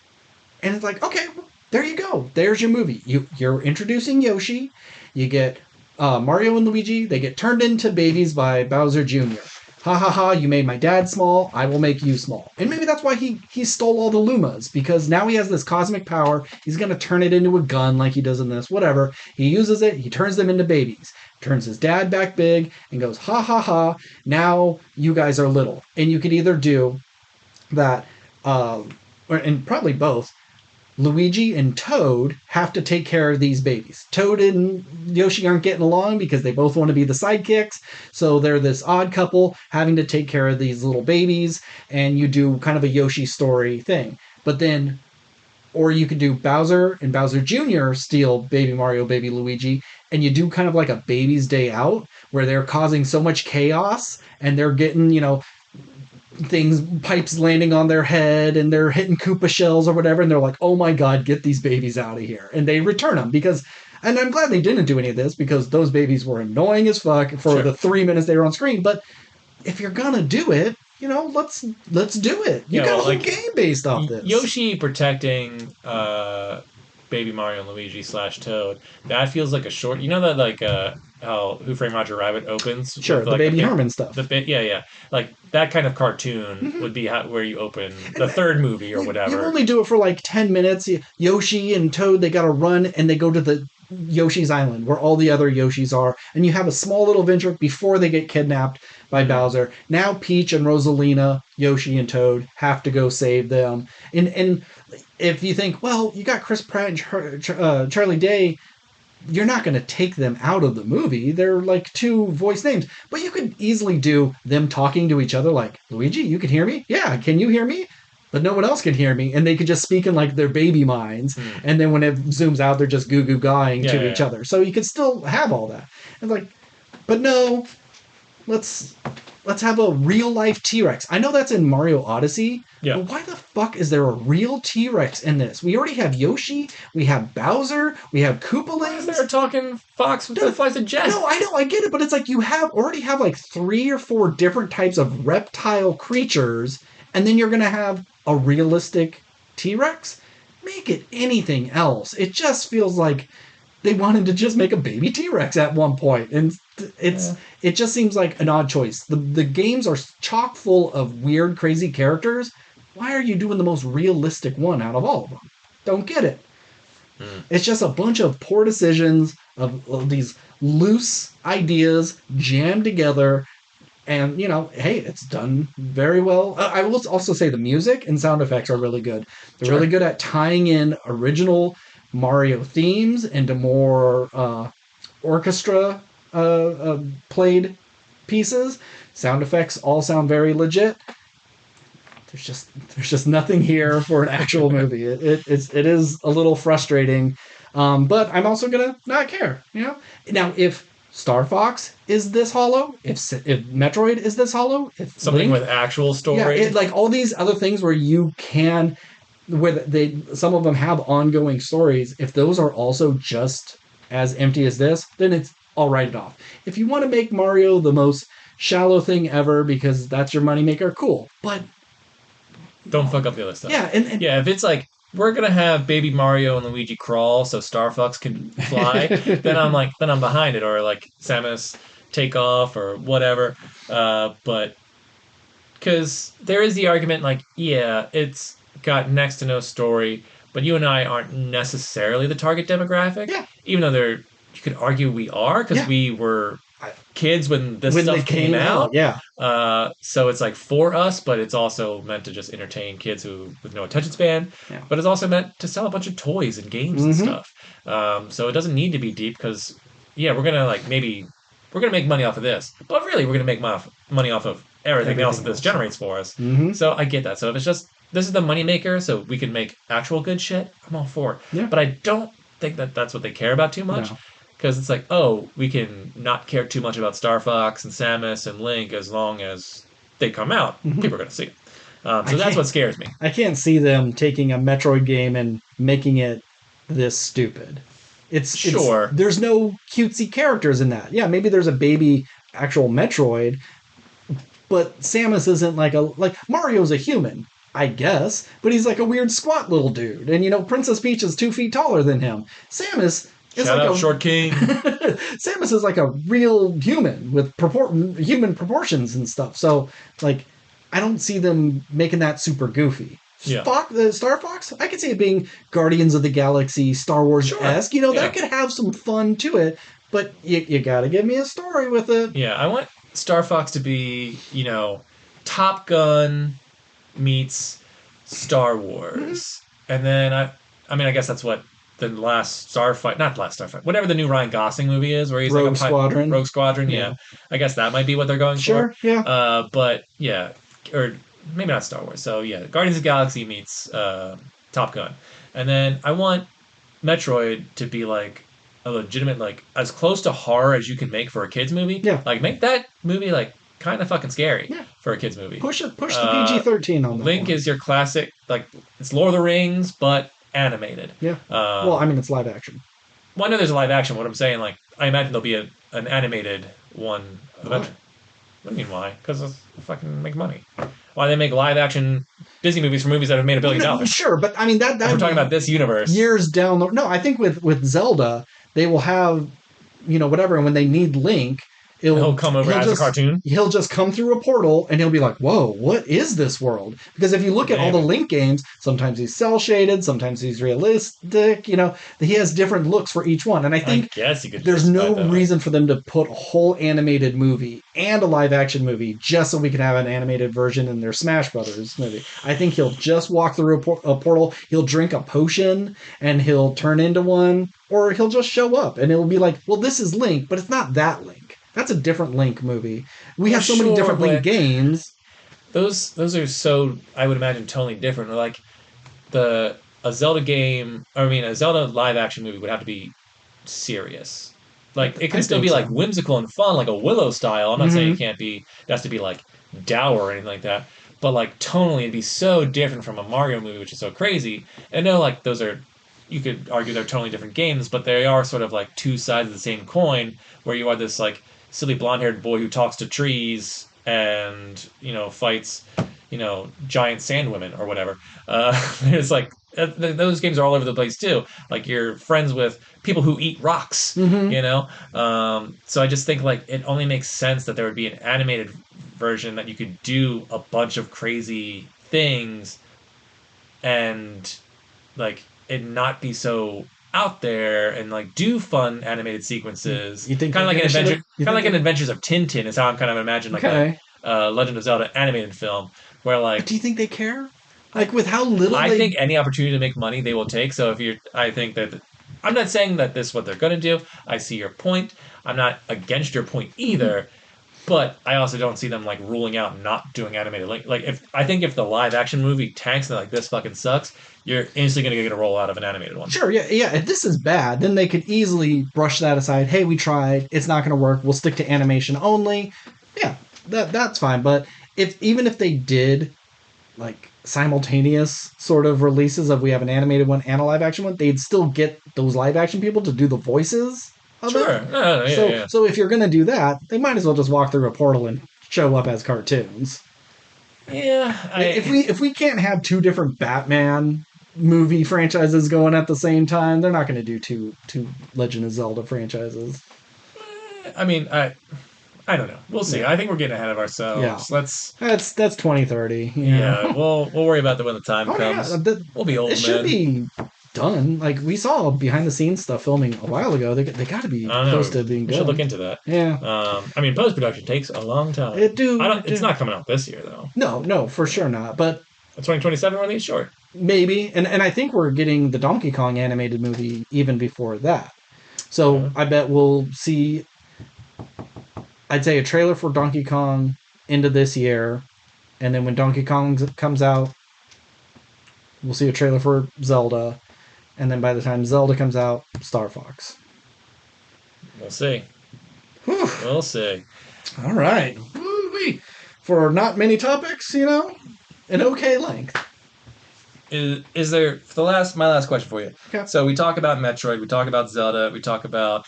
it's like, okay, well, there you go. There's your movie. You're introducing Yoshi. You get Mario and Luigi. They get turned into babies by Bowser Jr. Ha ha ha, you made my dad small, I will make you small. And maybe that's why he stole all the Lumas, because now he has this cosmic power. He's going to turn it into a gun like he does in this, whatever. He uses it, he turns them into babies. Turns his dad back big and goes, ha ha ha, now you guys are little. And you could either do that, and probably both, Luigi and Toad have to take care of these babies. Toad and Yoshi aren't getting along because they both want to be the sidekicks. So they're this odd couple having to take care of these little babies. And you do kind of a Yoshi story thing. But then, or you could do Bowser and Bowser Jr. steal Baby Mario, Baby Luigi. And you do kind of like a baby's day out where they're causing so much chaos and they're getting, things, pipes landing on their head and they're hitting Koopa shells or whatever. And they're like, oh my God, get these babies out of here. And they return them because, and I'm glad they didn't do any of this because those babies were annoying as fuck for the 3 minutes they were on screen. But if you're going to do it, let's do it. You got a whole game based off this. Yoshi protecting, Baby Mario and Luigi / Toad. That feels like a short. You know that like how Who Framed Roger Rabbit opens. Sure, the Baby Herman stuff. Yeah, like that kind of cartoon would be where you open the third movie or whatever. You only do it for like 10 minutes. Yoshi and Toad, they got to run and they go to the Yoshi's Island where all the other Yoshis are, and you have a small little adventure before they get kidnapped by Bowser. Now Peach and Rosalina, Yoshi and Toad have to go save them. And if you think, well, you got Chris Pratt and Charlie Day, you're not going to take them out of the movie. They're like two voice names. But you could easily do them talking to each other like, Luigi, you can hear me? Yeah, can you hear me? But no one else can hear me. And they could just speak in like their baby minds. And then when it zooms out, they're just goo-goo gawing to each other. So you could still have all that. And like, but no, let's have a real life T-Rex. I know that's in Mario Odyssey. Yeah. But why the fuck is there a real T-Rex in this? We already have Yoshi, we have Bowser, we have Koopalings. They're a talking fox that flies a jet. No, I know, I get it, but it's like you already have like 3 or 4 different types of reptile creatures, and then you're gonna have a realistic T-Rex? Make it anything else. It just feels like they wanted to just make a baby T-Rex at one point, and it just seems like an odd choice. The games are chock full of weird, crazy characters. Why are you doing the most realistic one out of all of them? Don't get it. It's just a bunch of poor decisions of these loose ideas jammed together. And, hey, it's done very well. I will also say the music and sound effects are really good. They're really good at tying in original Mario themes into more orchestra played pieces. Sound effects all sound very legit. There's just nothing here for an actual movie. It is a little frustrating, but I'm also gonna not care. Now if Star Fox is this hollow, if Metroid is this hollow, if something Link, with actual story, like all these other things where you can, where some of them have ongoing stories. If those are also just as empty as this, then I'll write it off. If you want to make Mario the most shallow thing ever because that's your moneymaker, cool. But don't fuck up the other stuff. Yeah, and if it's like we're gonna have Baby Mario and Luigi crawl so Star Fox can fly, then I'm behind it, or like Samus take off or whatever. But because there is the argument, like, yeah, it's got next to no story, but you and I aren't necessarily the target demographic. Yeah. Even though they're you could argue we are because we were kids when this stuff came out. Yeah. So it's like for us, but it's also meant to just entertain kids who with no attention span. Yeah. But it's also meant to sell a bunch of toys and games and stuff. So it doesn't need to be deep because we're gonna we're gonna make money off of this, but really we're gonna make money off of everything else that this generates for us. So I get that. So if it's just this is the moneymaker, so we can make actual good shit, I'm all for it. Yeah. But I don't think that that's what they care about too much. No. Because it's like, oh, we can not care too much about Star Fox and Samus and Link as long as they come out. People are going to see it. So that's what scares me. I can't see them taking a Metroid game and making it this stupid. It's there's no cutesy characters in that. Yeah, maybe there's a baby actual Metroid, but Samus isn't like Mario's a human, I guess, but he's like a weird squat little dude. And Princess Peach is 2 feet taller than him. Samus Shout out Short King. Samus is like a real human with human proportions and stuff. So, I don't see them making that super goofy. Yeah. Star Fox, I could see it being Guardians of the Galaxy, Star Wars-esque. That could have some fun to it, but you got to give me a story with it. Yeah, I want Star Fox to be, Top Gun meets Star Wars. And then, I guess that's what the last Starfight, whatever the new Ryan Gosling movie is, where he's Rogue Squadron. Rogue Squadron, yeah. I guess that might be what they're going for. Yeah. But yeah, or maybe not Star Wars. So yeah, Guardians of the Galaxy meets Top Gun, and then I want Metroid to be like a legitimate, as close to horror as you can make for a kids movie. Yeah. Make that movie kind of fucking scary for a kids movie. Push the PG-13 on that. Link is your classic, it's Lord of the Rings, but animated. Yeah. It's live action. Well, I know there's a live action. What I'm saying, I imagine there'll be an animated one eventually. What do you mean why? Because it's fucking make money. Why they make live action Disney movies for movies that have made $1 billion? Sure, but that we're talking about this universe. Years down the I think with Zelda they will have whatever, and when they need Link, he'll come over as a cartoon. He'll just come through a portal and he'll be like, whoa, what is this world? Because if you look at all the Link games, sometimes he's cel-shaded, sometimes he's realistic, he has different looks for each one. And I think there's no reason for them to put a whole animated movie and a live action movie just so we can have an animated version in their Smash Brothers movie. I think he'll just walk through a portal, he'll drink a potion and he'll turn into one, or he'll just show up and it'll be like, well, this is Link, but it's not that Link. That's a different Link movie. We have so many different Link games. Those are so, I would imagine, totally different. A Zelda game, a Zelda live action movie would have to be serious. It can still be whimsical and fun, like a Willow style. I'm not saying it has to be dour or anything like that. But tonally, it'd be so different from a Mario movie, which is so crazy. And those are, you could argue they're totally different games, but they are sort of two sides of the same coin, where you are this silly blonde-haired boy who talks to trees and fights giant sand women or whatever. It's those games are all over the place too. You're friends with people who eat rocks. So I just think it only makes sense that there would be an animated version that you could do a bunch of crazy things and it not be so out there and do fun animated sequences. You think kind of like an adventure, kind of like an Adventures of Tintin is how I'm kind of imagining a Legend of Zelda animated film where do you think they care? With how little I think any opportunity to make money they will take. So I think that I'm not saying that this is what they're going to do. I see your point. I'm not against your point either. But I also don't see them ruling out not doing animated. If the live action movie tanks and this fucking sucks, you're instantly gonna get a roll out of an animated one. Sure, yeah. If this is bad, then they could easily brush that aside. Hey, we tried. It's not gonna work. We'll stick to animation only. Yeah, that's fine. But even if they did simultaneous sort of releases of we have an animated one and a live action one, they'd still get those live action people to do the voices. Sure. So if you're going to do that, they might as well just walk through a portal and show up as cartoons. Yeah. If we can't have two different Batman movie franchises going at the same time, they're not going to do two Legend of Zelda franchises. I don't know. We'll see. I think we're getting ahead of ourselves. Yeah. That's 2030. Yeah. We'll worry about that when the time comes. Yeah, we'll be old. It should be done. Like we saw behind the scenes stuff filming a while ago. They got to be I don't close know. to being We done. should look into that. Yeah. I mean, post production takes a long time. It do. I don't. It It's do. not coming out this year though. No, for sure not. But A 2027 release, sure. maybe. And I think we're getting the Donkey Kong animated movie even before that. So Yeah. I bet we'll see. I'd say a trailer for Donkey Kong into this year, and then when Donkey Kong comes out, we'll see a trailer for Zelda, and then by the time Zelda comes out, Star Fox. We'll see. Whew. We'll see. All right. Woo-wee. For not many topics, an okay length. Is there my last question for you? Okay. So we talk about Metroid, we talk about Zelda, we talk about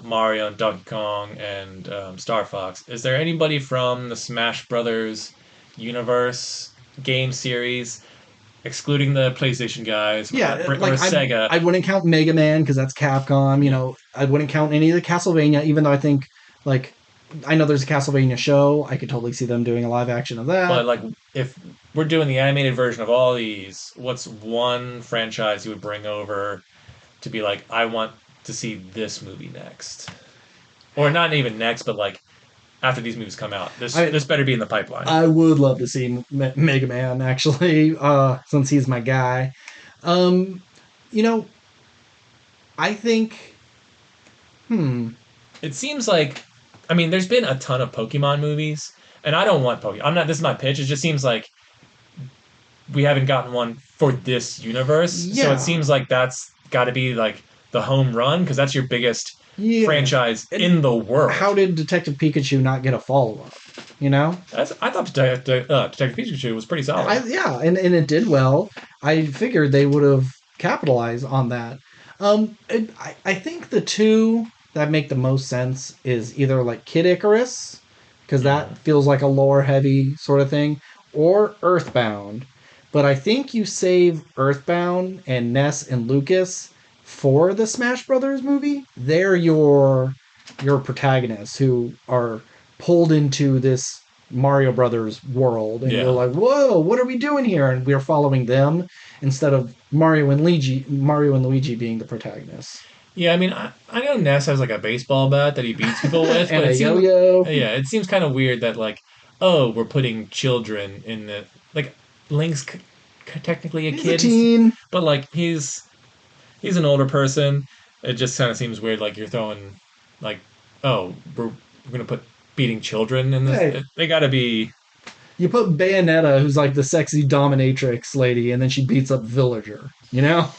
Mario and Donkey Kong and Star Fox. Is there anybody from the Smash Brothers universe game series, excluding the PlayStation guys, Yeah, or Sega? I wouldn't count Mega Man because that's Capcom. I wouldn't count any of the Castlevania, even though I think like I know there's a Castlevania show. I could totally see them doing a live action of that. But like, if we're doing the animated version of all these, what's one franchise you would bring over to be like, I want to see this movie next, or not even next, but like after these movies come out, this better be in the pipeline. I would love to see Mega Man actually, since he's my guy. Um, you know, I think, It seems like, I mean, there's been a ton of Pokemon movies, and I don't want Pokemon. I'm not. This is my pitch. It just seems like we haven't gotten one for this universe. Yeah. So it seems like that's got to be like the home run because that's your biggest franchise in the world. How did Detective Pikachu not get a follow-up? I thought Detective Pikachu was pretty solid. And it did well. I figured they would have capitalized on that. I think the two that make the most sense is either like Kid Icarus, because that feels like a lore-heavy sort of thing, or Earthbound. But I think you save Earthbound and Ness and Lucas for the Smash Brothers movie. They're your protagonists who are pulled into this Mario Brothers world, and you're like, "Whoa, what are we doing here?" And we're following them instead of Mario and Luigi being the protagonists. Yeah, I mean, I know Ness has like a baseball bat that he beats people with, and but a yo-yo. Yeah, it seems kind of weird that like, oh, we're putting children in the like Link's technically He's kid, a teen, but like he's an older person. It just kind of seems weird. Like you're throwing like, oh, we're gonna put beating children in this. Hey. They got to be. You put Bayonetta, who's like the sexy dominatrix lady, and then she beats up Villager. Yeah,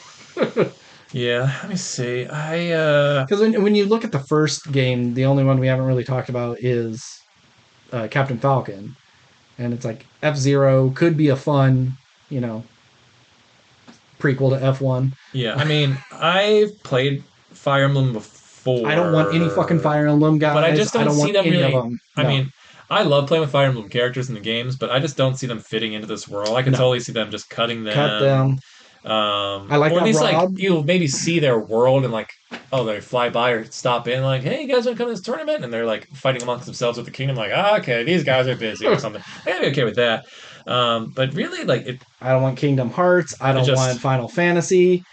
let me see. Because when you look at the first game, the only one we haven't really talked about is Captain Falcon, and it's like F-Zero could be a fun, prequel to F1. Yeah, I mean, I've played Fire Emblem before. I don't want any fucking Fire Emblem guys. But I just don't see them really. Them. No. I mean, I love playing with Fire Emblem characters in the games, but I just don't see them fitting into this world. I can totally see them just cutting them. Cut them. I like, or at least like you maybe see their world and like, oh, they fly by or stop in like, hey, you guys want to come to this tournament? And they're like fighting amongst themselves with the kingdom, like, okay, these guys are busy or something. I'd be okay with that. But really, like, I don't want Kingdom Hearts. I don't want Final Fantasy.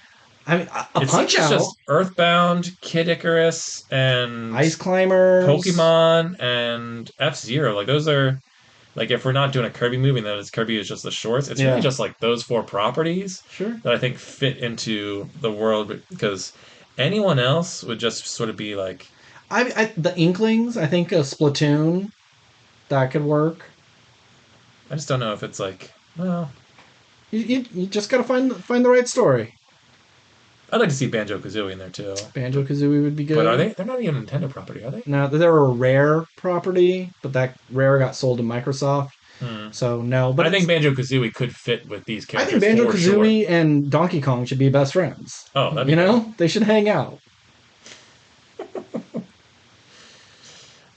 I mean, a Punch Out. It's just Earthbound, Kid Icarus, and Ice Climbers, Pokemon, and F-Zero. Like those are. Like, if we're not doing a Kirby movie, then Kirby is just the shorts. It's really just, like, those four properties that I think fit into the world, because anyone else would just sort of be, like... the Inklings, I think a Splatoon, that could work. I just don't know if it's, like, well... You just gotta find the right story. I'd like to see Banjo-Kazooie in there, too. Banjo-Kazooie would be good. But are they? They're not even a Nintendo property, are they? No, they're a Rare property, but that Rare got sold to Microsoft. So, no. But I think Banjo-Kazooie could fit with these characters. I think Banjo-Kazooie and Donkey Kong should be best friends. Oh, that'd be cool. They should hang out.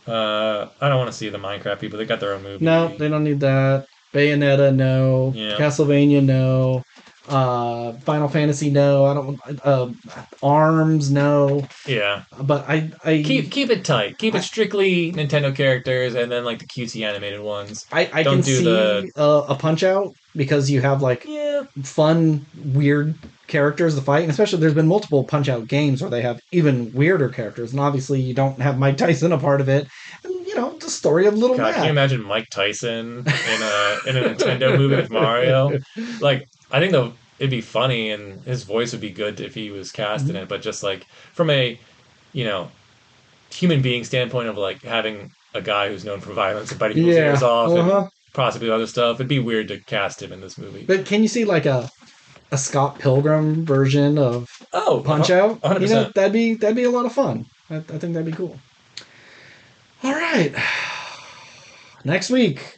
I don't want to see the Minecraft people. They got their own movie. No, they don't need that. Bayonetta, no. Yeah. Castlevania, no. Final Fantasy, no. I don't. Arms, no. Yeah, but I keep it tight. Keep it strictly Nintendo characters, and then like the cutesy animated ones. I don't can see a Punch Out because you have like fun, weird characters to fight, and especially there's been multiple Punch-Out games where they have even weirder characters, and obviously you don't have Mike Tyson a part of it. And, the story of Little Mac. Can you imagine Mike Tyson in a Nintendo movie with Mario? Like, I think it'd be funny and his voice would be good if he was cast in it, but just like from a, you know, human being standpoint of like having a guy who's known for violence and biting people's ears off and possibly other stuff, it'd be weird to cast him in this movie. But can you see like a Scott Pilgrim version of Punch Out? 100%. That'd be a lot of fun. I think that'd be cool. All right. Next week,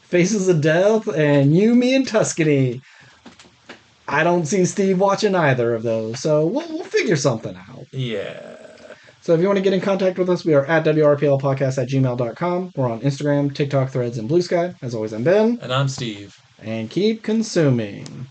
Faces of Death and You, Me, and Tuscany. I don't see Steve watching either of those, so we'll figure something out. Yeah. So if you want to get in contact with us, we are at WRPLpodcast@gmail.com. We're on Instagram, TikTok, Threads, and Blue Sky. As always, I'm Ben. And I'm Steve. And keep consuming.